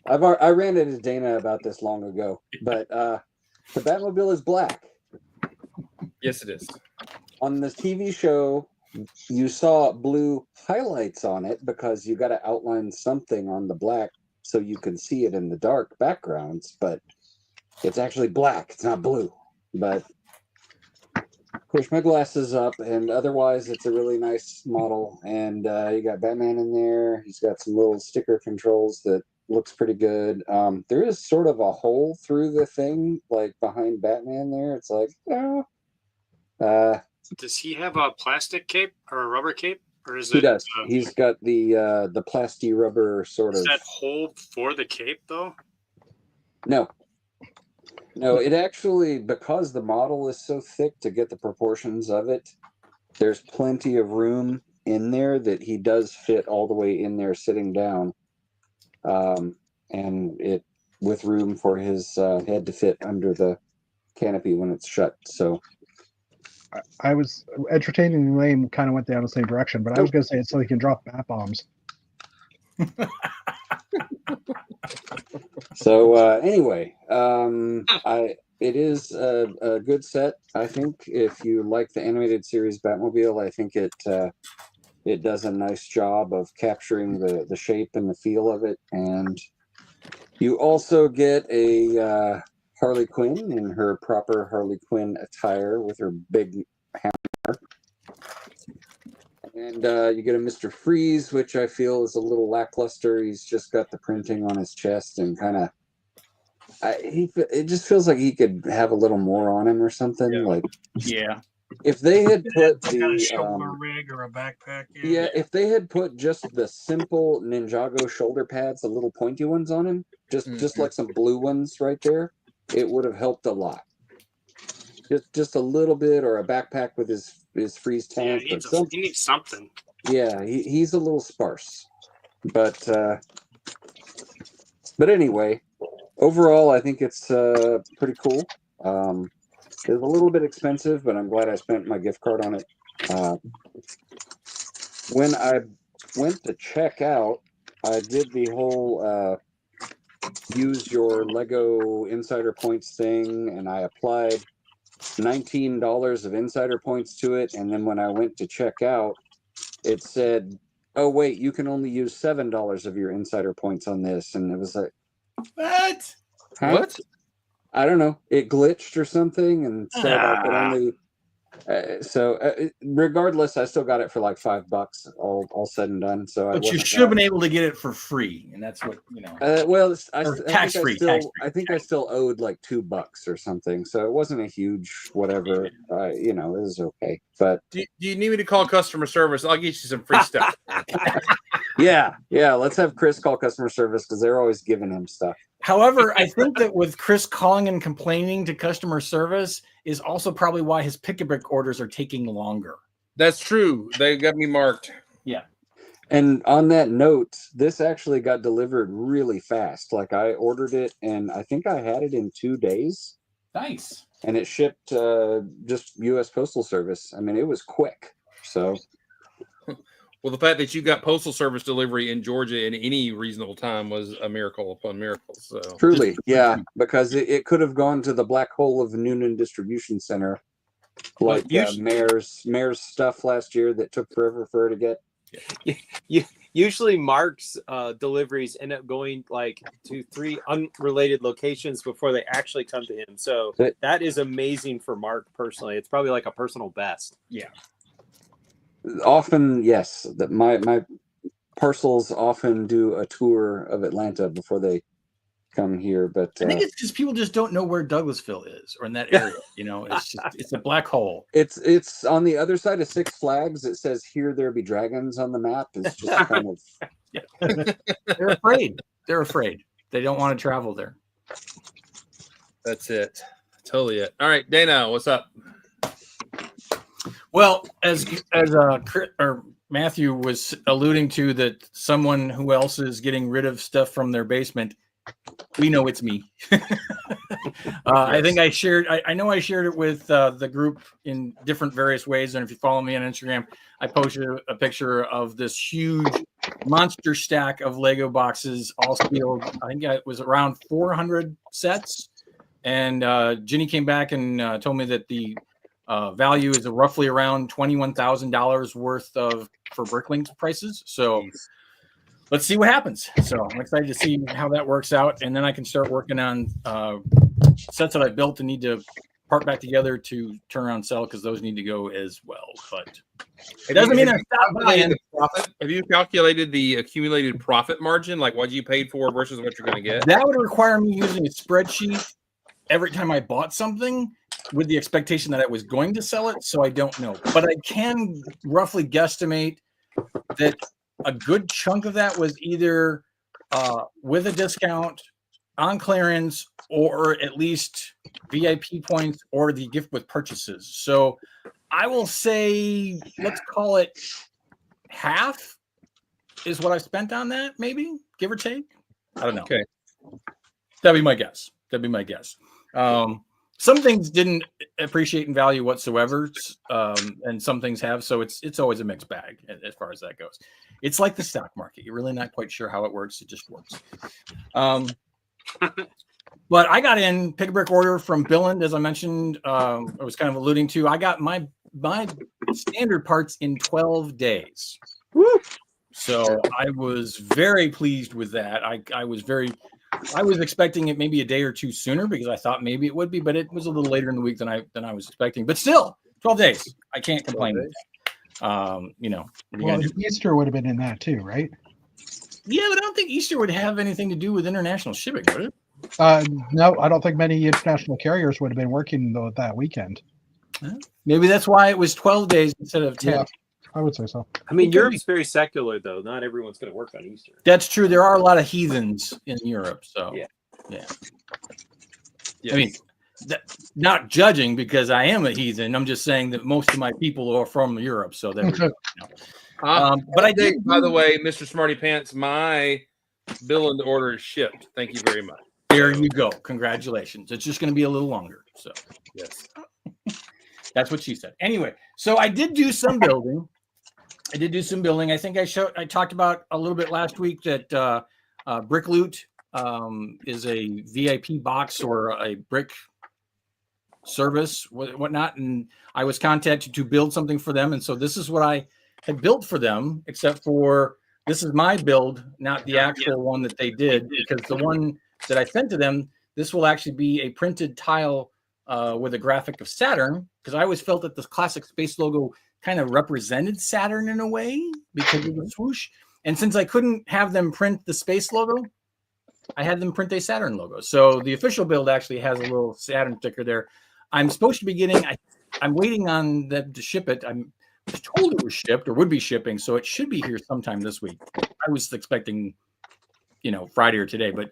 I ran into Dana about this long ago, but the Batmobile is black. Yes, it is. On the TV show, you saw blue highlights on it because you got to outline something on the black so you can see it in the dark backgrounds, but it's actually black. It's not blue. But push my glasses up, and otherwise it's a really nice model. And you got Batman in there. He's got some little sticker controls that looks pretty good. There is sort of a hole through the thing, like behind Batman there. It's like, Does he have a plastic cape or a rubber cape, or is he it? does. He's got the plasti rubber sort Is of. that hole for the cape though? No, it actually, because the model is so thick to get the proportions of it, there's plenty of room in there that he does fit all the way in there sitting down. And it with room for his head to fit under the canopy when it's shut. So I was entertaining the name kind of went down the same direction, but I was going to say it's so he can drop bat bombs. So anyway, it is a good set. I think if you like the animated series Batmobile, I think it does a nice job of capturing the shape and the feel of it. And you also get a Harley Quinn in her proper Harley Quinn attire with her big hammer. And you get a Mr. Freeze, which I feel is a little lackluster. He's just got the printing on his chest and kind of, it just feels like he could have a little more on him or something. Yeah. Like, Yeah. if they had put Some kind of the shoulder rig or a backpack. if they had put just the simple Ninjago shoulder pads, the little pointy ones on him, just like some blue ones right there, it would have helped a lot. Just a little bit, or a backpack with his freeze tank. Yeah, he needs something. Yeah, he's a little sparse, but anyway, overall, I think it's pretty cool. It's a little bit expensive, but I'm glad I spent my gift card on it. When I went to check out, I did the whole use your Lego Insider Points thing, and I applied $19 of Insider Points to it. And then when I went to check out, it said, "Oh wait, you can only use $7 of your Insider Points on this." And it was like, What? huh? What? I don't know. It glitched or something, and said I could only. Regardless, I still got it for like $5, all said and done. So, But you should have been able to get it for free, and that's what well, tax-free. I think I still owed like $2 or something. So it wasn't a huge whatever. It was okay. But Do you need me to call customer service? I'll get you some free stuff. yeah. Let's have Chris call customer service because they're always giving him stuff. However, I think that with Chris calling and complaining to customer service is also probably why his Pick-a-Brick orders are taking longer. That's true. They got me marked. Yeah. And on that note, this actually got delivered really fast. Like I ordered it, and I think I had it in 2 days. Nice. And it shipped just U.S. Postal Service. I mean, it was quick. So. Well, the fact that you got postal service delivery in Georgia in any reasonable time was a miracle upon miracles. So Truly, yeah, because it could have gone to the black hole of Noonan Distribution Center, like Mayor's stuff last year that took forever for her to get. Usually Mark's deliveries end up going like to 3 unrelated locations before they actually come to him. So that is amazing for Mark personally. It's probably like a personal best. Yeah. Often, yes. That my parcels often do a tour of Atlanta before they come here. But I think it's because people just don't know where Douglasville is or in that area. You know, it's a black hole. it's on the other side of Six Flags. It says "Here there be dragons" on the map. It's just kind of They're afraid. They're afraid. They don't want to travel there. That's it. Totally it. All right, Dana, what's up? Well, as Matthew was alluding to, that someone who else is getting rid of stuff from their basement, we know it's me. I think I shared. I know I shared it with the group in different various ways. And if you follow me on Instagram, I posted a picture of this huge monster stack of Lego boxes, all sealed. I think it was around 400 sets. And Ginny came back and told me that the value is roughly around $21,000 worth for Bricklink prices. So let's see what happens. So I'm excited to see how that works out, and then I can start working on sets that I built and need to part back together to turn around and sell, because those need to go as well. But it doesn't mean I stop buying. Have you calculated the accumulated profit margin, like what you paid for versus what you're going to get? That would require me using a spreadsheet every time I bought something, with the expectation that I was going to sell it. So I don't know, but I can roughly guesstimate that a good chunk of that was either with a discount, on clearance, or at least VIP points, or the gift with purchases. So I will say, let's call it half is what I spent on that, maybe, give or take. I don't know. Okay. That'd be my guess. Some things didn't appreciate in value whatsoever, and some things have. So it's always a mixed bag as far as that goes. It's like the stock market. You're really not quite sure how it works. It just works. But I got in pick a brick order from Billund, as I mentioned. I was kind of alluding to. I got my standard parts in 12 days. Woo! So I was very pleased with that. I was expecting it maybe a day or two sooner, because I thought maybe it would be, but it was a little later in the week than I was expecting. But still, 12 days. I can't complain. Well, Easter would have been in that too, right? Yeah, but I don't think Easter would have anything to do with international shipping, would it? No, I don't think many international carriers would have been working though that weekend. Maybe that's why it was 12 days instead of 10. Yeah, I would say so. I mean, Europe's very secular, though. Not everyone's going to work on Easter. That's true. There are a lot of heathens in Europe. So, yeah. Yes. I mean, not judging because I am a heathen. I'm just saying that most of my people are from Europe. So, there we go. But I did, by the way, Mr. Smarty Pants, my bill and order is shipped. Thank you very much. There you go. Congratulations. It's just going to be a little longer. So, yes. That's what she said. Anyway, so I did do some building. I think I talked about a little bit last week that Brick Loot is a VIP box or a brick service, whatnot. And I was contacted to build something for them. And so this is what I had built for them, except for this is my build, not the actual one that they did, because the one that I sent to them, this will actually be a printed tile with a graphic of Saturn, because I always felt that the classic space logo kind of represented Saturn in a way because of the swoosh. And since I couldn't have them print the space logo, I had them print a Saturn logo. So the official build actually has a little Saturn sticker there. I'm supposed to be getting, I'm waiting on them to ship it. I'm told it was shipped or would be shipping, so it should be here sometime this week. I was expecting, Friday or today, but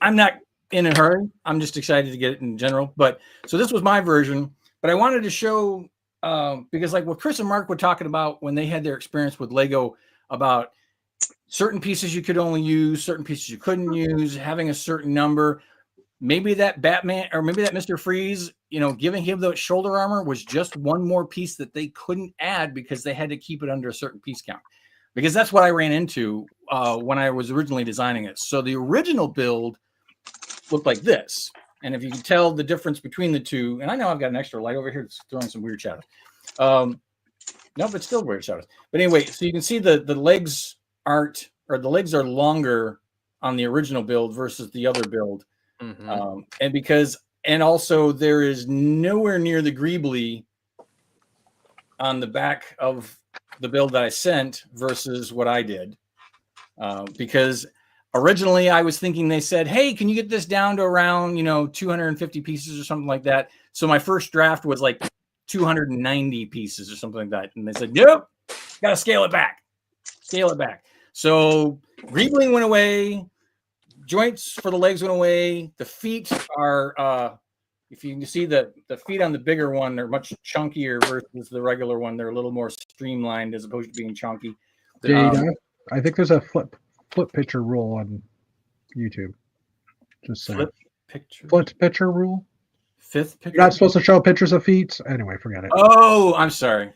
I'm not in a hurry. I'm just excited to get it in general. But so this was my version, but I wanted to show, because like what Chris and Mark were talking about when they had their experience with Lego, about certain pieces you could only use, certain pieces you couldn't use, having a certain number. Maybe that Batman or maybe that Mr. Freeze, giving him the shoulder armor was just one more piece that they couldn't add because they had to keep it under a certain piece count. Because that's what I ran into when I was originally designing it. So the original build looked like this. And if you can tell the difference between the two, and I know I've got an extra light over here that's throwing some weird shadows. Nope, it's still weird shadows. But anyway, so you can see the legs the legs are longer on the original build versus the other build. Mm-hmm. And also there is nowhere near the greebly on the back of the build that I sent versus what I did, because originally I was thinking they said, "Hey, can you get this down to around 250 pieces or something like that?" So my first draft was like 290 pieces or something like that, and they said, "Nope, got to scale it back, scale it back." So greebling went away, joints for the legs went away. The feet are, if you can see the feet on the bigger one, they're much chunkier versus the regular one. They're a little more streamlined as opposed to being chunky. Jada, I think there's a flip picture rule on YouTube. Just saying. Flip picture rule. Fifth picture. You're not supposed to show pictures of feet. Anyway, forget it. Oh, I'm sorry.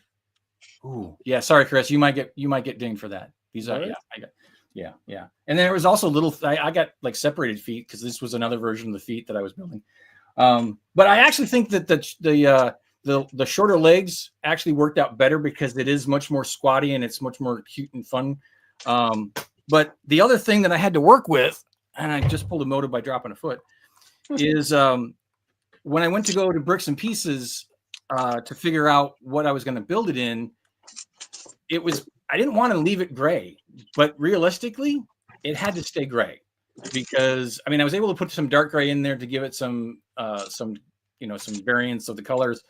Ooh, yeah, sorry, Chris. You might get dinged for that. These are yeah. And there was also little. I got like separated feet because this was another version of the feet that I was building. But I actually think that the shorter legs actually worked out better because it is much more squatty and it's much more cute and fun. But the other thing that I had to work with, and I just pulled a motive by dropping a foot, is when I went to go to Bricks and Pieces to figure out what I was going to build it in, I didn't want to leave it gray, but realistically, it had to stay gray because I was able to put some dark gray in there to give it some variance of the colors.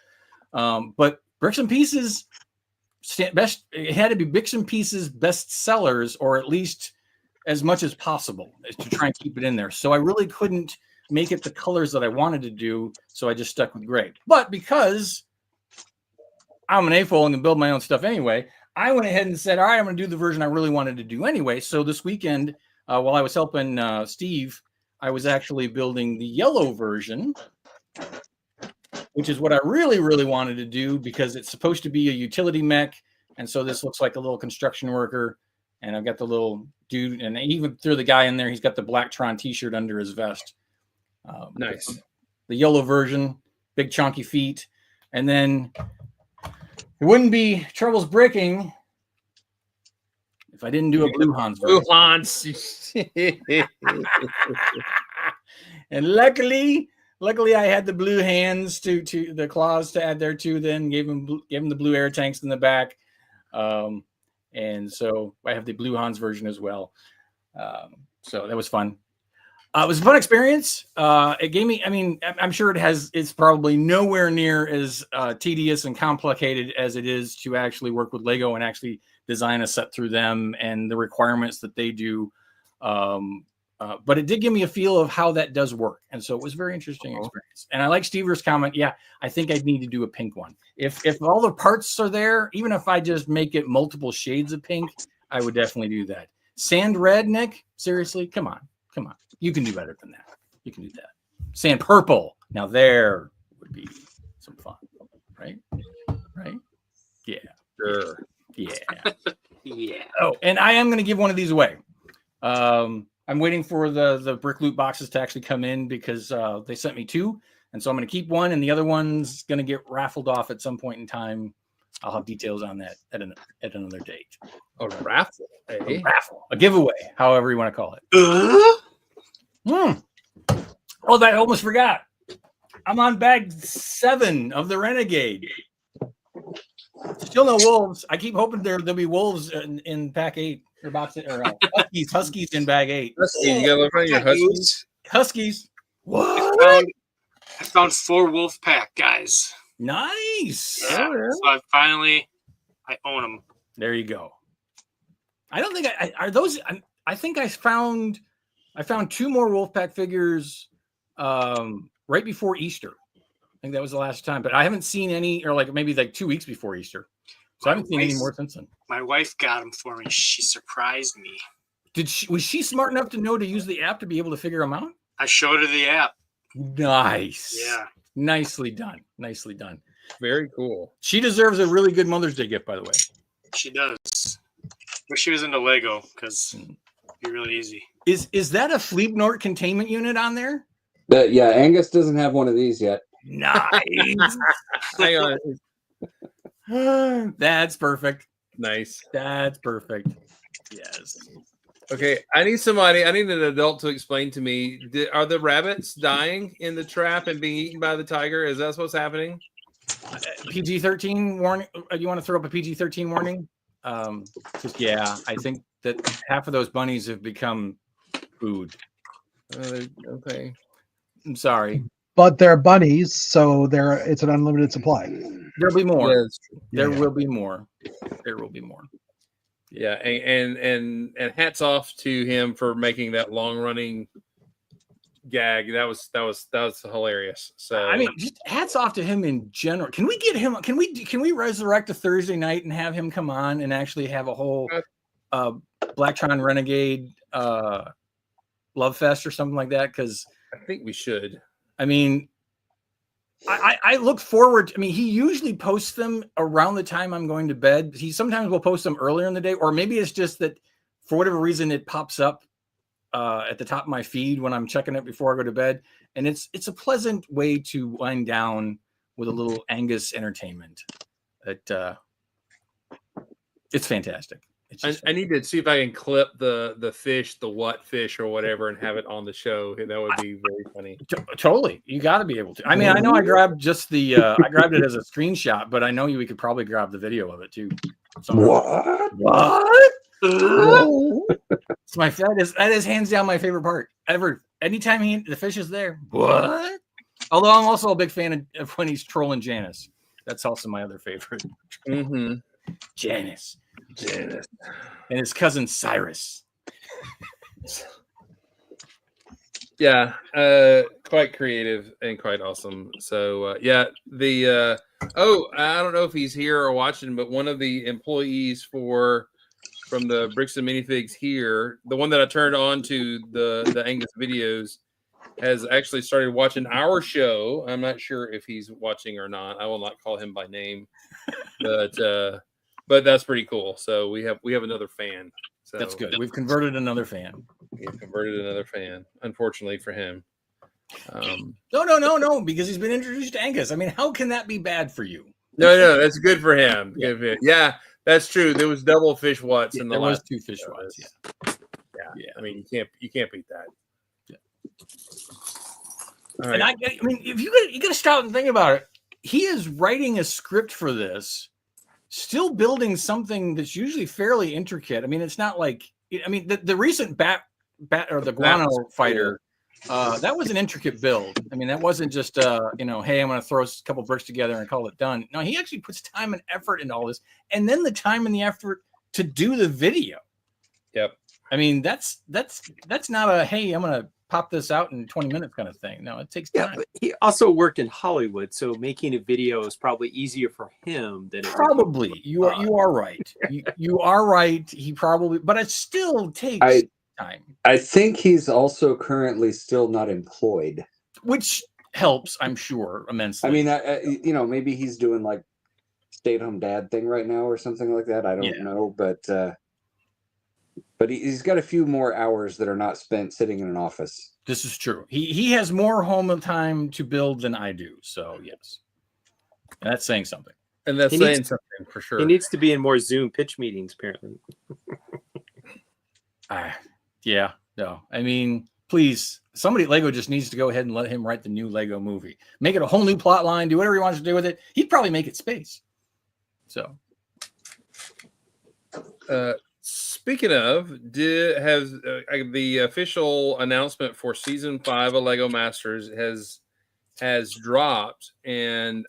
But Bricks and Pieces it had to be Bricks and Pieces best sellers, or at least as much as possible, to try and keep it in there. So I really couldn't make it the colors that I wanted to do, so I just stuck with gray. But because I'm an AFOL and can build my own stuff anyway, I went ahead and said, all right, I'm going to do the version I really wanted to do anyway. So this weekend, while I was helping Steve, I was actually building the yellow version, which is what I really, really wanted to do because it's supposed to be a utility mech. And so this looks like a little construction worker. And I've got the little dude, and I even threw the guy in there. He's got the Black Tron t-shirt under his vest. Nice. The yellow version, big chunky feet. And then it wouldn't be Troubles Bricking if I didn't do a Blue Hans version. Blue Hans. And luckily I had the blue hands to the claws to add there too. Then gave him the blue air tanks in the back. And so I have the Blue Hans version as well. So that was fun. It was a fun experience. It gave me, I'm sure it's probably nowhere near as tedious and complicated as it is to actually work with Lego and actually design a set through them and the requirements that they do. But it did give me a feel of how that does work. And so it was a very interesting experience. And I like Stever's comment. Yeah, I think I'd need to do a pink one. If all the parts are there, even if I just make it multiple shades of pink, I would definitely do that. Sand red, Nick? Seriously? Come on. You can do better than that. You can do that. Sand purple. Now there would be some fun, right? Yeah. Sure. Yeah. Yeah. Oh, and I am going to give one of these away. I'm waiting for the brick loot boxes to actually come in because they sent me 2. And so I'm going to keep one, and the other one's going to get raffled off at some point in time. I'll have details on that at another date. A raffle. A raffle. A giveaway, however you want to call it. Oh, I almost forgot. I'm on bag 7 of the Renegade. Still no wolves. I keep hoping there'll be wolves in pack 8 or box or Huskies in bag 8. You gotta look at your Huskies. What? I found 4 wolf pack guys. Nice. Yeah. So I own them. There you go. I don't think are those. I think I found 2 more Wolfpack figures right before Easter. I think that was the last time, but I haven't seen any, or maybe 2 weeks before Easter. So I haven't seen any more since then. My wife got them for me. She surprised me. Was she smart enough to know to use the app to be able to figure them out? I showed her the app. Nice. Yeah. Nicely done. Very cool. She deserves a really good Mother's Day gift, by the way. She does. Wish she was into Lego because it'd be really easy. Is that a Fleebnort containment unit on there? Yeah, Angus doesn't have one of these yet. Nice. Hang on. That's perfect. Nice. That's perfect. Yes. Okay, I need an adult to explain to me, are the rabbits dying in the trap and being eaten by the tiger? Is that what's happening? PG-13 warning. You want to throw up a PG-13 warning? Just yeah, I think that half of those bunnies have become food. Okay. I'm sorry. But they're bunnies, so it's an unlimited supply. There'll be more. Yeah, that's true. There Yeah. will be more. There will be more. Yeah, and hats off to him for making that long running gag. That was hilarious. So I mean, just hats off to him in general. Can we get him? Can we resurrect a Thursday night and have him come on and actually have a whole Blacktron Renegade love fest or something like that? Because I think we should. I mean, I look forward. I mean, he usually posts them around the time I'm going to bed. He sometimes will post them earlier in the day, or maybe it's just that for whatever reason it pops up at the top of my feed when I'm checking it before I go to bed. And it's a pleasant way to wind down with a little Angus entertainment. It's fantastic. It's just I need to see if I can clip the fish, the what fish or whatever, and have it on the show. That would be very funny. Totally. You got to be able to. I mean, I know I grabbed just the, I grabbed it as a screenshot, but I know we could probably grab the video of it too. What? What? It's that is hands down my favorite part ever. Anytime the fish is there. What? Although I'm also a big fan of when he's trolling Janice. That's also my other favorite. Mm-hmm. Janice. And his cousin Cyrus. Yeah, quite creative and quite awesome. So yeah, I don't know if he's here or watching, but one of the employees from the Bricks and Minifigs here, the one that I turned on to the Angus videos, has actually started watching our show. I'm not sure if he's watching or not. I will not call him by name, but that's pretty cool. So we have another fan. So That's good. We've converted another fan. We've converted another fan, unfortunately for him. No, because he's been introduced to Angus. I mean, how can that be bad for you? No, that's good for him. Yeah, that's true. There was double fish what's in the there was last 2 fish what's. Yeah. I mean, you can't beat that. Yeah. All And right. I mean, if you got to stop and think about it. He is writing a script for this, still building something that's usually fairly intricate. I mean, it's not like the recent bat or the guano fighter. That was an intricate build. I mean, that wasn't just hey, I'm going to throw a couple bricks together and call it done. No, he actually puts time and effort into all this, and then the time and the effort to do the video. Yep. I mean, that's not a hey, I'm going to pop this out in 20 minutes kind of thing. No, it takes time. Yeah, but he also worked in Hollywood, so making a video is probably easier for him than Probably. You are right. You are right. He probably, but it still takes time. I think he's also currently still not employed. Which helps, I'm sure, immensely. I mean, maybe he's doing like stay-at-home dad thing right now or something like that. I don't know, but he's got a few more hours that are not spent sitting in an office. This is true. He has more home time to build than I do. So yes, and that's saying something. And that's saying something for sure. He needs to be in more Zoom pitch meetings, apparently. Yeah. No. I mean, please, somebody at Lego just needs to go ahead and let him write the new Lego movie. Make it a whole new plot line. Do whatever he wants to do with it. He'd probably make it space. So. Speaking of, has the official announcement for season 5 of Lego Masters has dropped, and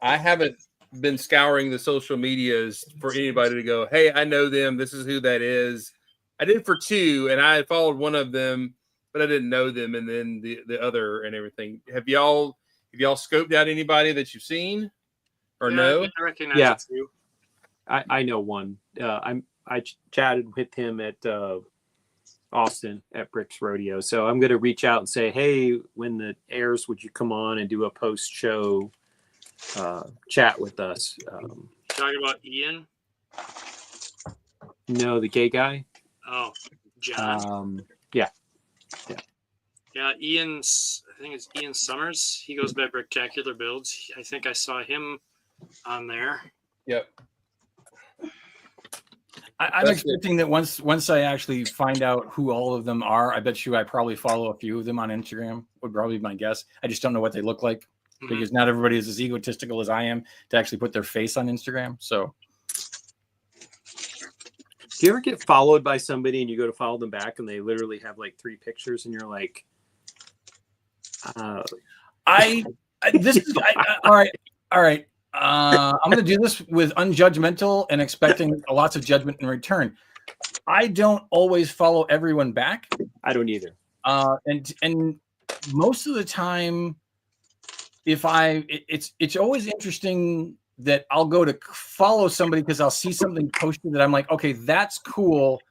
I haven't been scouring the social medias for anybody to go, hey, I know them. This is who that is. I did for 2, and I followed one of them, but I didn't know them, and then the other and everything. Have y'all scoped out anybody that you've seen or no? I recognize it too. I know one. I chatted with him at Austin at Bricks Rodeo. So I'm going to reach out and say, hey, when the airs, would you come on and do a post-show chat with us? Talking about Ian? No, the gay guy. Oh, John. Yeah. Yeah, I think it's Ian Summers. He goes by Spectacular Builds. I think I saw him on there. Yep. I'm expecting that once I actually find out who all of them are, I bet you I probably follow a few of them on Instagram, would probably be my guess. I just don't know what they look like because not everybody is as egotistical as I am to actually put their face on Instagram. So Do you ever get followed by somebody and you go to follow them back and they literally have like 3 pictures and you're like, all right. I'm going to do this with unjudgmental and expecting lots of judgment in return. I don't always follow everyone back. I don't either. And most of the time, it's always interesting that I'll go to follow somebody because I'll see something posted that I'm like, okay, that's cool.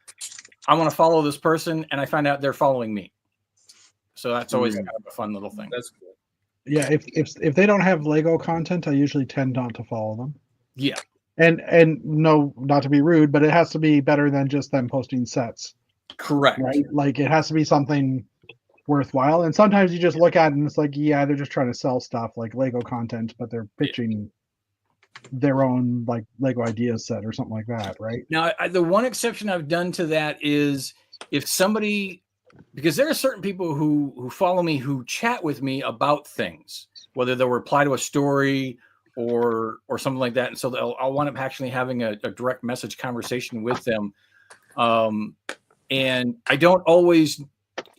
I want to follow this person, and I find out they're following me. So that's always kind of a fun little thing. That's cool. Yeah, if they don't have Lego content, I usually tend not to follow them. Yeah. And no, not to be rude, but it has to be better than just them posting sets. Correct. Right? Like it has to be something worthwhile. And sometimes you just look at it and it's like, yeah, they're just trying to sell stuff like Lego content, but they're pitching their own like Lego ideas set or something like that, right? Now, the one exception I've done to that is if somebody, because there are certain people who follow me who chat with me about things, whether they'll reply to a story or something like that, and so I'll wind up actually having a direct message conversation with them. And I don't always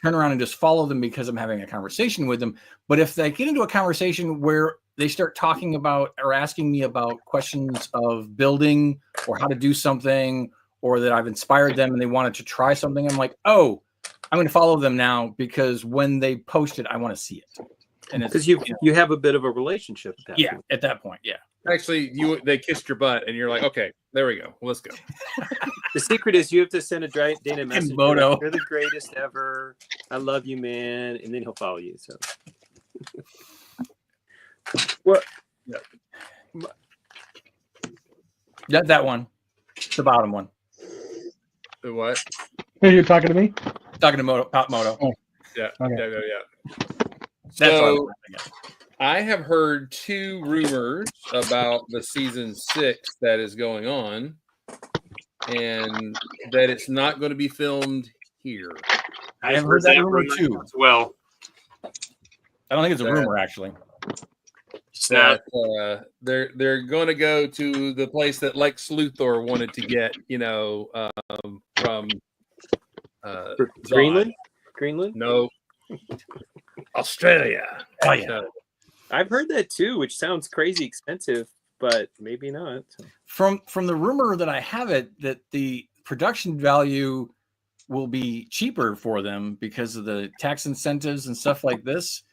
turn around and just follow them because I'm having a conversation with them. But if they get into a conversation where they start talking about or asking me about questions of building or how to do something, or that I've inspired them and they wanted to try something, I'm like, oh, I'm going to follow them now because when they post it, I want to see it. And because you have a bit of a relationship at that point. At that point, yeah. Actually, they kissed your butt, and you're like, okay, there we go. Let's go. The secret is you have to send a Dana message. Moto. Like, you're the greatest ever. I love you, man. And then he'll follow you. So, what? That one, the bottom one. The what? Are you talking to me? Talking to Pop Moto. Oh. Yeah. Okay. Yeah. That's So, I have heard 2 rumors about the season 6 that is going on, and that it's not going to be filmed here. I have heard that rumor too. as well. I don't think it's a rumor, actually. That they're going to go to the place that Lex Luthor wanted to get, from Greenland. Greenland? No, Australia. Oh yeah. So, I've heard that too, which sounds crazy expensive, but maybe not. From the rumor that I have it, that the production value will be cheaper for them because of the tax incentives and stuff like this.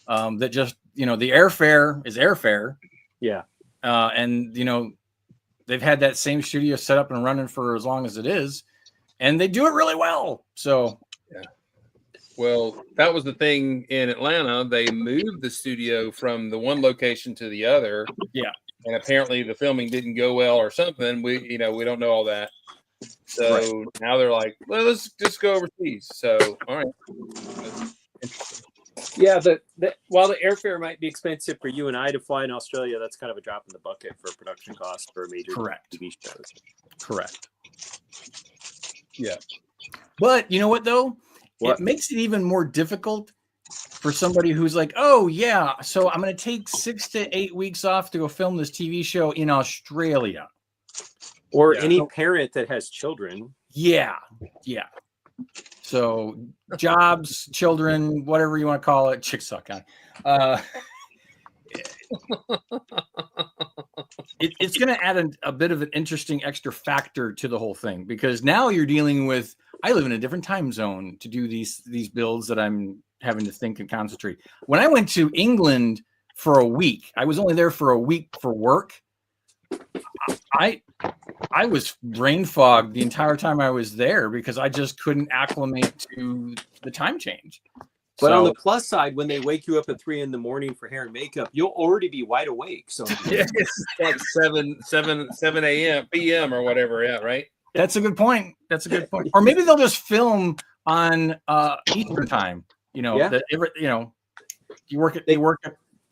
That just, the airfare is airfare. Yeah. And, they've had that same studio set up and running for as long as it is, and they do it really well. So, yeah. Well, that was the thing in Atlanta. They moved the studio from the one location to the other. Yeah. And apparently the filming didn't go well or something. We don't know all that. So now they're like, well, let's just go overseas. So, all right. Yeah, while the airfare might be expensive for you and I to fly in Australia, that's kind of a drop in the bucket for production costs for major TV shows. Correct. Yeah. But you know what, though? What? It makes it even more difficult for somebody who's like, oh, yeah, so I'm going to take 6 to 8 weeks off to go film this TV show in Australia. Or any parent that has children. Yeah. Yeah. So jobs, children, whatever you want to call it, chicks suck. It's going to add a bit of an interesting extra factor to the whole thing, because now you're dealing with, I live in a different time zone to do these builds that I'm having to think and concentrate. When I went to England for a week, I was only there for a week for work. I was brain fogged the entire time I was there because I just couldn't acclimate to the time change. But on the plus side, when they wake you up at 3 a.m. for hair and makeup, you'll already be wide awake. So it's like 7 a.m. p.m. or whatever. Yeah, right. That's a good point. Or maybe they'll just film on Eastern time. That you work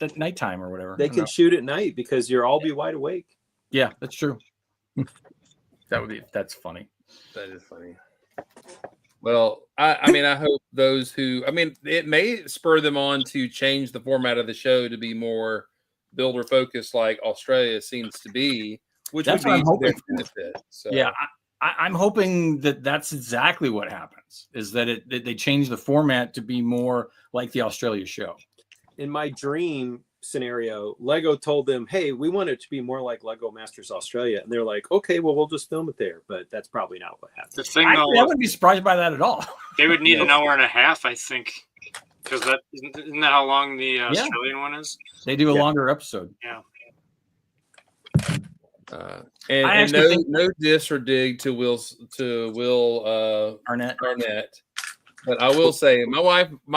at nighttime or whatever. They can shoot at night because you'll all be wide awake. Yeah, that's true. That's funny. That is funny. Well, I hope those it may spur them on to change the format of the show to be more builder focused, like Australia seems to be, which that's would be what I'm to their hoping for. benefit. So. Yeah, I'm hoping that that's exactly what happens. Is that they change the format to be more like the Australia show. In my dream scenario, Lego told them, "Hey, we want it to be more like Lego Masters Australia," and they're like, "Okay, well, we'll just film it there." But that's probably not what happened. The thing I though, wouldn't be surprised by that at all. they would need Yeah. an hour and a half, I think, because that isn't that how long the Australian one is? They do a Yeah. longer episode. And I and actually no think- no diss or dig to Will Arnett. Arnett, but I will say my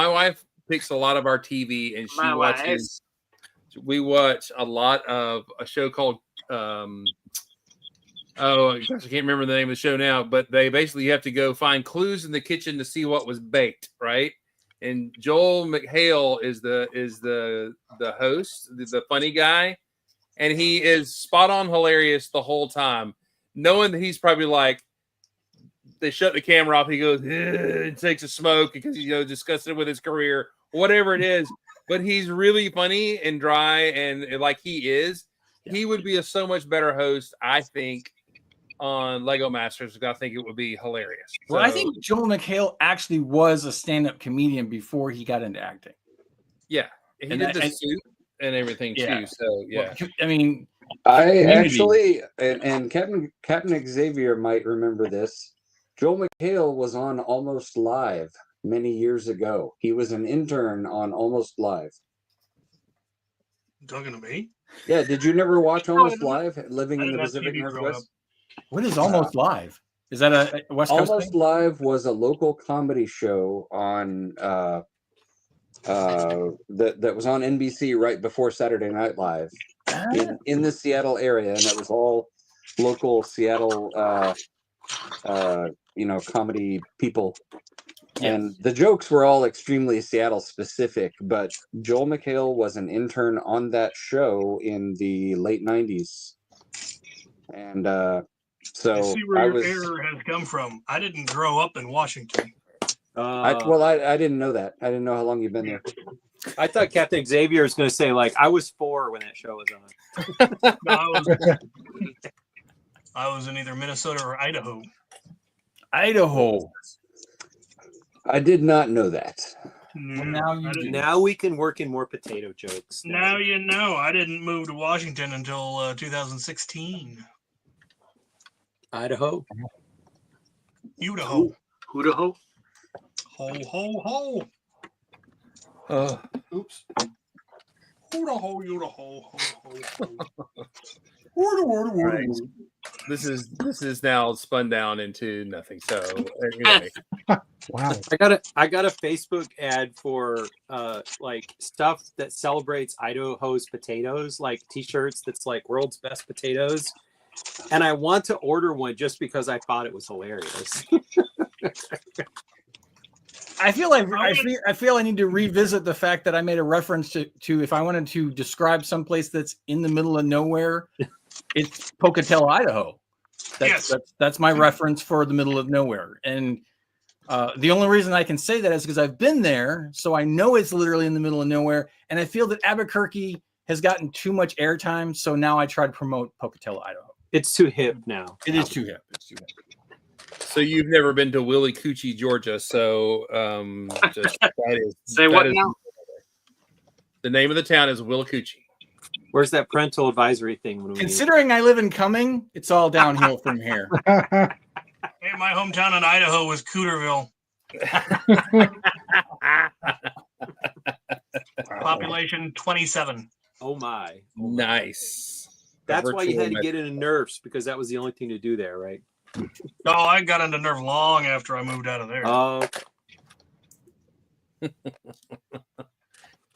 wife picks a lot of our TV, and she My watches. We watch a lot of a show called oh gosh, I can't remember the name of the show now, but they basically you have to go find clues in the kitchen to see what was baked, right? And Joel McHale is the host, the funny guy, and he is spot on hilarious the whole time, knowing that he's probably like they shut the camera off, he goes and takes a smoke because he's disgusted with his career, whatever it is. But he's really funny and dry, and like he is, he would be a so much better host, I think, on Lego Masters. I think it would be hilarious. Well, I So, think Joel McHale actually was a stand-up comedian before he got into acting. yeah, he and did I- the and- suit and everything Yeah. too. So yeah, Well, I mean, I Community. actually, and Captain Xavier might remember this. Joel McHale was on Almost Live many years ago. He was an intern on Almost Live. Talking to me? Yeah, did you never watch Almost didn't- Live? Living I in the didn't have Pacific TV growing Northwest. what is Almost Live? Is that a West Coast Almost thing? Live was a local comedy show on that was on NBC right before Saturday Night Live in the Seattle area, and it was all local Seattle comedy people. And the jokes were all extremely Seattle specific, but Joel McHale was an intern on that show in the late 90s. And I so see where I your was error has come from. I didn't grow up in Washington. I didn't know that. I didn't know how long you've been there. I thought Captain Xavier was going to say, like, I was 4 when that show was on. No, I was in either Minnesota or Idaho. Idaho. I did not know that. No, now you I do. didn't- Now we can work in more potato jokes. Now you know. I didn't move to Washington until 2016. Idaho. Idaho. Idaho. Ho, ho, ho. oops. Idaho, Idaho, ho, ho, Right. This is now spun down into nothing. So anyway, Wow. I got a Facebook ad for like stuff that celebrates Idaho's potatoes, like t-shirts that's like world's best potatoes. And I want to order one just because I thought it was hilarious. I feel like I feel I need to revisit the fact that I made a reference to if I wanted to describe someplace that's in the middle of nowhere, it's Pocatello, Idaho. Yes. That's my reference for the middle of nowhere. And the only reason I can say that is because I've been there, so I know it's literally in the middle of nowhere. And I feel that Albuquerque has gotten too much airtime, so now I try to promote Pocatello, Idaho. It's too hip now. It is too hip. It's too hip. so you've never been to Willie Coochie, Georgia. So just that is Say that what is- now? The name of the town is Willacoochee. Where's that parental advisory thing? When we Considering I live in Cumming, it's all downhill from here. Hey, my hometown in Idaho was Cooterville. Population 27. oh my. Nice. That's why you had to Virtual get into Nerfs because that was the only thing to do there, right? No, I got into Nerve long after I moved out of there. Oh,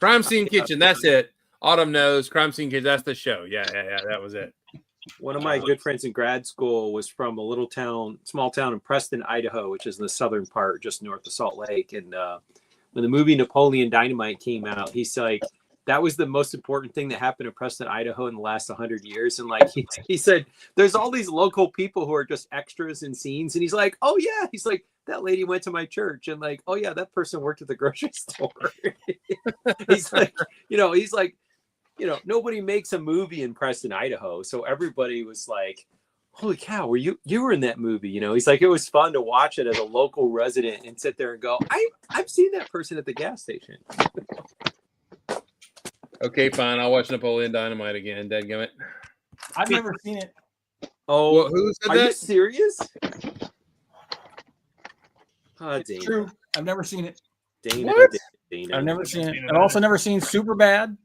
Crime Scene Kitchen. That's it. Autumn knows Crime Scene Kitchen. That's the show. Yeah. That was it. one of my good friends in grad school was from a small town in Preston, Idaho, which is in the southern part, just north of Salt Lake. And when the movie Napoleon Dynamite came out, he's like, that was the most important thing that happened in Preston, Idaho in the last 100 years. And like he said, there's all these local people who are just extras in scenes. And he's like, oh yeah. He's like, that lady went to my church. And like, oh yeah, that person worked at the grocery store. he's like, nobody makes a movie in Preston, Idaho. So everybody was like, holy cow, you were in that movie, you know? He's like, it was fun to watch it as a local resident and sit there and go, I've seen that person at the gas station. Okay, fine. I'll watch Napoleon Dynamite again. Dadgummit. I've never seen it. Oh, Well, who said are you that? serious? Oh, It's Dana. true. I've never seen it. Dana, What? Dana. I've never seen it. seen it I've also never seen Superbad.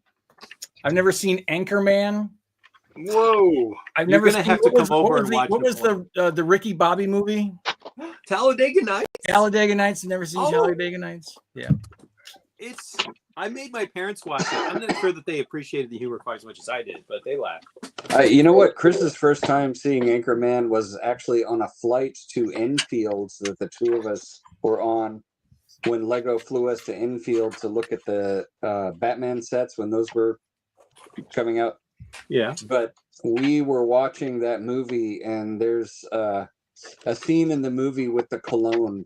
I've never seen Anchorman. Whoa. I've You're never gonna seen have to what was- come over what was and the- watch What was the Ricky Bobby movie? Talladega Nights. Talladega Nights. I've never seen Oh. Talladega Nights. Yeah. I made my parents watch it. I'm not sure that they appreciated the humor quite as much as I did, but they laughed. You know what? Chris's first time seeing Anchorman was actually on a flight to Enfield that the two of us were on when Lego flew us to Enfield to look at the Batman sets when those were coming out. Yeah. But we were watching that movie, and there's a scene in the movie with the cologne,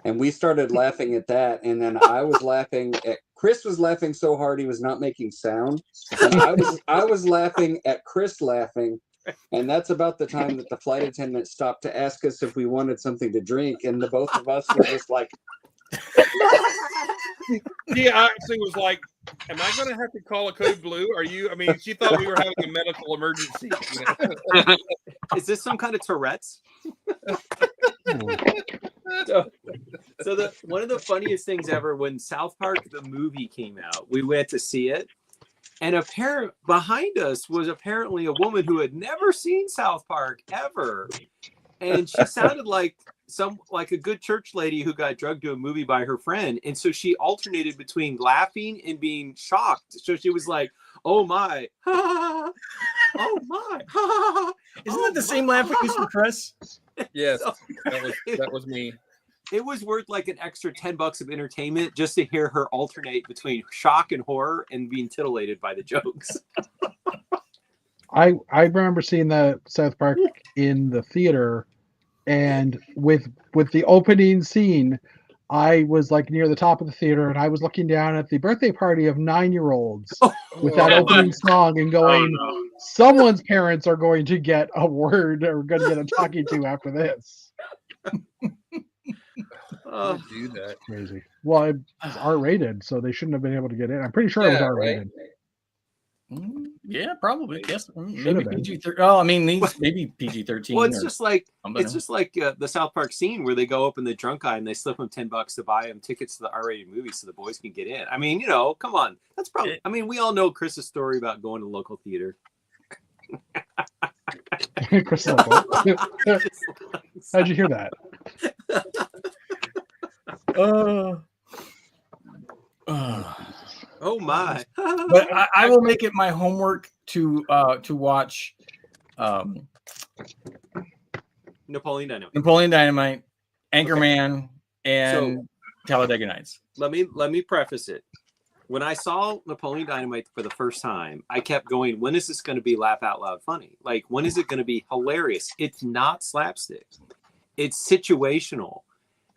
and we started laughing at that. And then I was laughing at Chris was laughing so hard he was not making sound, and I was laughing at Chris laughing. And that's about the time that the flight attendant stopped to ask us if we wanted something to drink, and the both of us were just like, She actually was like, "Am I going to have to call a code blue? Are you?" I mean, she thought we were having a medical emergency. You know? Is this some kind of Tourette's? Ooh. So one of the funniest things ever, when South Park the movie came out, we went to see it, and behind us was apparently a woman who had never seen South Park ever, and she sounded like a good church lady who got drugged to a movie by her friend, and so she alternated between laughing and being shocked. So she was like, "Oh my, oh my." Isn't that the same laugh we used from Chris? Yes, So- that was me. It was worth like an extra $10 of entertainment just to hear her alternate between shock and horror and being titillated by the jokes. I remember seeing the South Park in the theater, and with the opening scene, I was like near the top of the theater, and I was looking down at the birthday party of 9-year-olds with that Oh. opening song and Oh, going, no. someone's parents are going to get a word or going to get a talking to after this. Uh, Do that. Crazy. Well, it's R-rated, so they shouldn't have been able to get in. I'm pretty sure it was Yeah, R-rated. Yeah, probably. Yes, Should maybe have been. PG-13. Oh, I mean, these maybe PG-13. well, it's or just like something. the South Park scene where they go up in the drunk eye and they slip them $10 to buy them tickets to the R-rated movie so the boys can get in. I mean, you know, come on. That's probably. I mean, we all know Chris's story about going to local theater. Chris Local. How'd you hear that? Oh my! But I will make it my homework to watch Napoleon Dynamite. Napoleon Dynamite, Anchorman, and Talladega Nights. Let me preface it. When I saw Napoleon Dynamite for the first time, I kept going, when is this going to be laugh out loud funny? Like, when is it going to be hilarious? It's not slapstick. It's situational.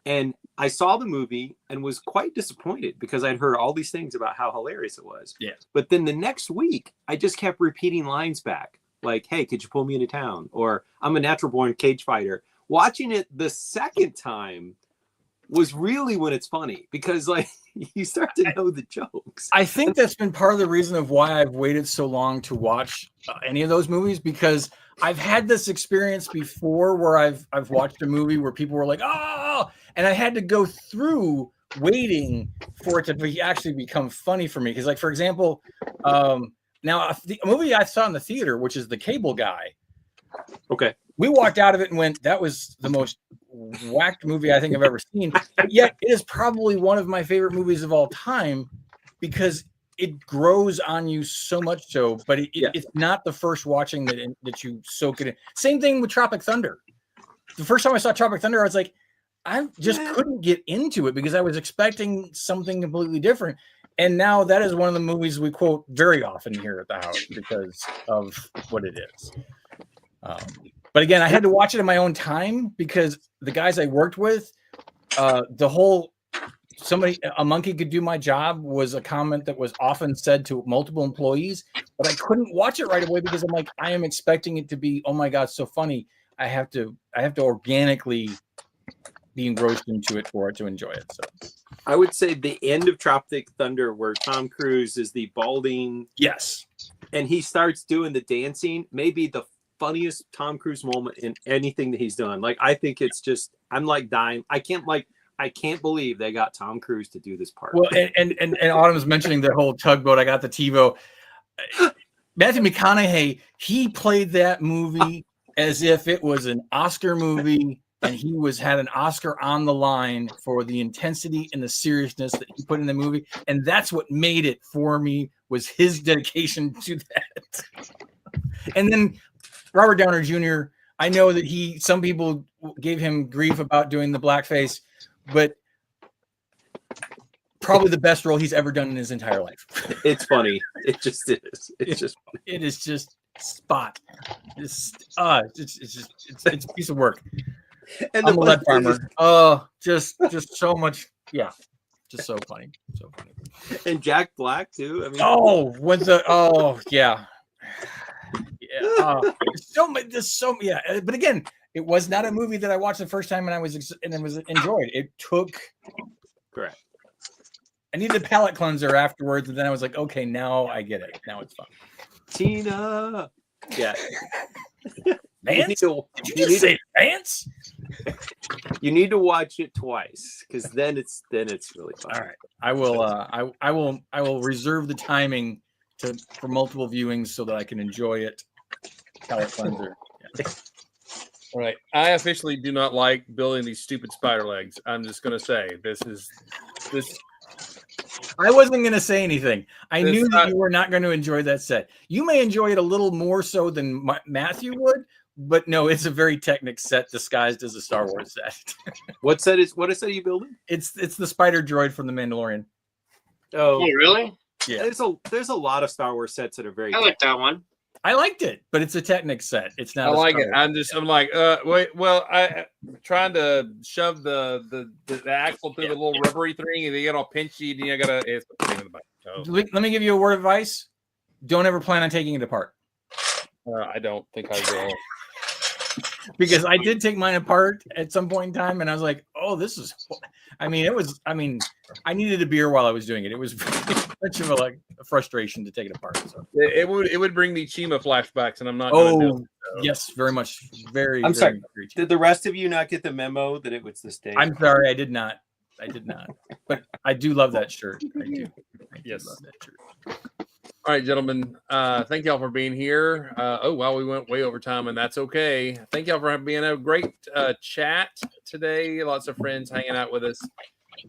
And I saw the movie and was quite disappointed because I'd heard all these things about how hilarious it was. Yeah. But then the next week, I just kept repeating lines back. Like, hey, could you pull me into town? Or I'm a natural born cage fighter. Watching it the second time was really when it's funny because like you start to know the jokes. I think that's been part of the reason of why I've waited so long to watch any of those movies, because I've had this experience before where I've watched a movie where people were like, "Oh," and I had to go through waiting for it to actually become funny for me. Because, like, for example, now the movie I saw in the theater, which is The Cable Guy, Okay. we walked out of it and went, "That was the most whacked movie I think I've ever seen." But yet, it is probably one of my favorite movies of all time because it grows on you so much so. But it's not the first watching that you soak it in. Same thing with Tropic Thunder. The first time I saw Tropic Thunder, I was like, I just couldn't get into it because I was expecting something completely different. And now that is one of the movies we quote very often here at the house because of what it is. But again, I had to watch it in my own time because the guys I worked with, the whole a monkey could do my job was a comment that was often said to multiple employees, but I couldn't watch it right away because I'm like, I am expecting it to be, oh my God, so funny. I have to organically be engrossed into it for it to enjoy it. So I would say the end of Tropic Thunder, where Tom Cruise is the balding, yes, and he starts doing the dancing, maybe the funniest Tom Cruise moment in anything that he's done. Like, I think it's just, I'm like dying. I can't believe they got Tom Cruise to do this part. Well, and Autumn's mentioning the whole tugboat. I got the TiVo. Matthew McConaughey, he played that movie as if it was an Oscar movie, and he had an Oscar on the line for the intensity and the seriousness that he put in the movie. And that's what made it for me, was his dedication to that. And then Robert Downer Jr., I know that some people gave him grief about doing the blackface, but probably the best role he's ever done in his entire life. It's funny. It just is. It's just funny. It is just spot. It's a piece of work. And I'm a lead farmer. Oh, just so much. Yeah, just so funny. So funny. And Jack Black too. I mean, yeah. Yeah. But again, it was not a movie that I watched the first time and it was enjoyed. It took. Correct. I needed a palate cleanser afterwards, and then I was like, okay, now I get it. Now it's fun. Tina. Yeah. Vance? Did you just say Vance? You need to watch it twice, because then it's really fun. All right, I will. I will reserve the timing for multiple viewings so that I can enjoy it. Palate cleanser. Yeah. All right. I officially do not like building these stupid spider legs. I'm just going to say this. I wasn't going to say anything. I knew that you were not going to enjoy that set. You may enjoy it a little more so than Matthew would, but no, it's a very Technic set disguised as a Star Wars set. What set are you building? It's the spider droid from The Mandalorian. Oh, really? Yeah. There's a lot of Star Wars sets that are very. I like that one. I liked it, but it's a Technic set. It's not. I like it. I'm like, wait. Well, I'm trying to shove the axle through the little rubbery thing, and they get all pinchy, and you gotta. It's the thing in the back. So, let me give you a word of advice. Don't ever plan on taking it apart. I don't think I will. Because I did take mine apart at some point in time, and I was like, "Oh, this is." I needed a beer while I was doing it. It was much of a frustration to take it apart. So It would bring me Chima flashbacks, and I'm not. Yes, very much. I'm sorry. Did the rest of you not get the memo that it was the stage? I'm sorry, I did not. But I do love that shirt. I do. Yes. Love that shirt. All right, gentlemen. Thank y'all for being here. We went way over time, and that's okay. Thank y'all for being a great chat today. Lots of friends hanging out with us.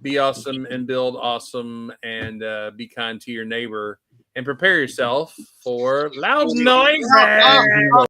Be awesome and build awesome, and be kind to your neighbor. And prepare yourself for loud noises.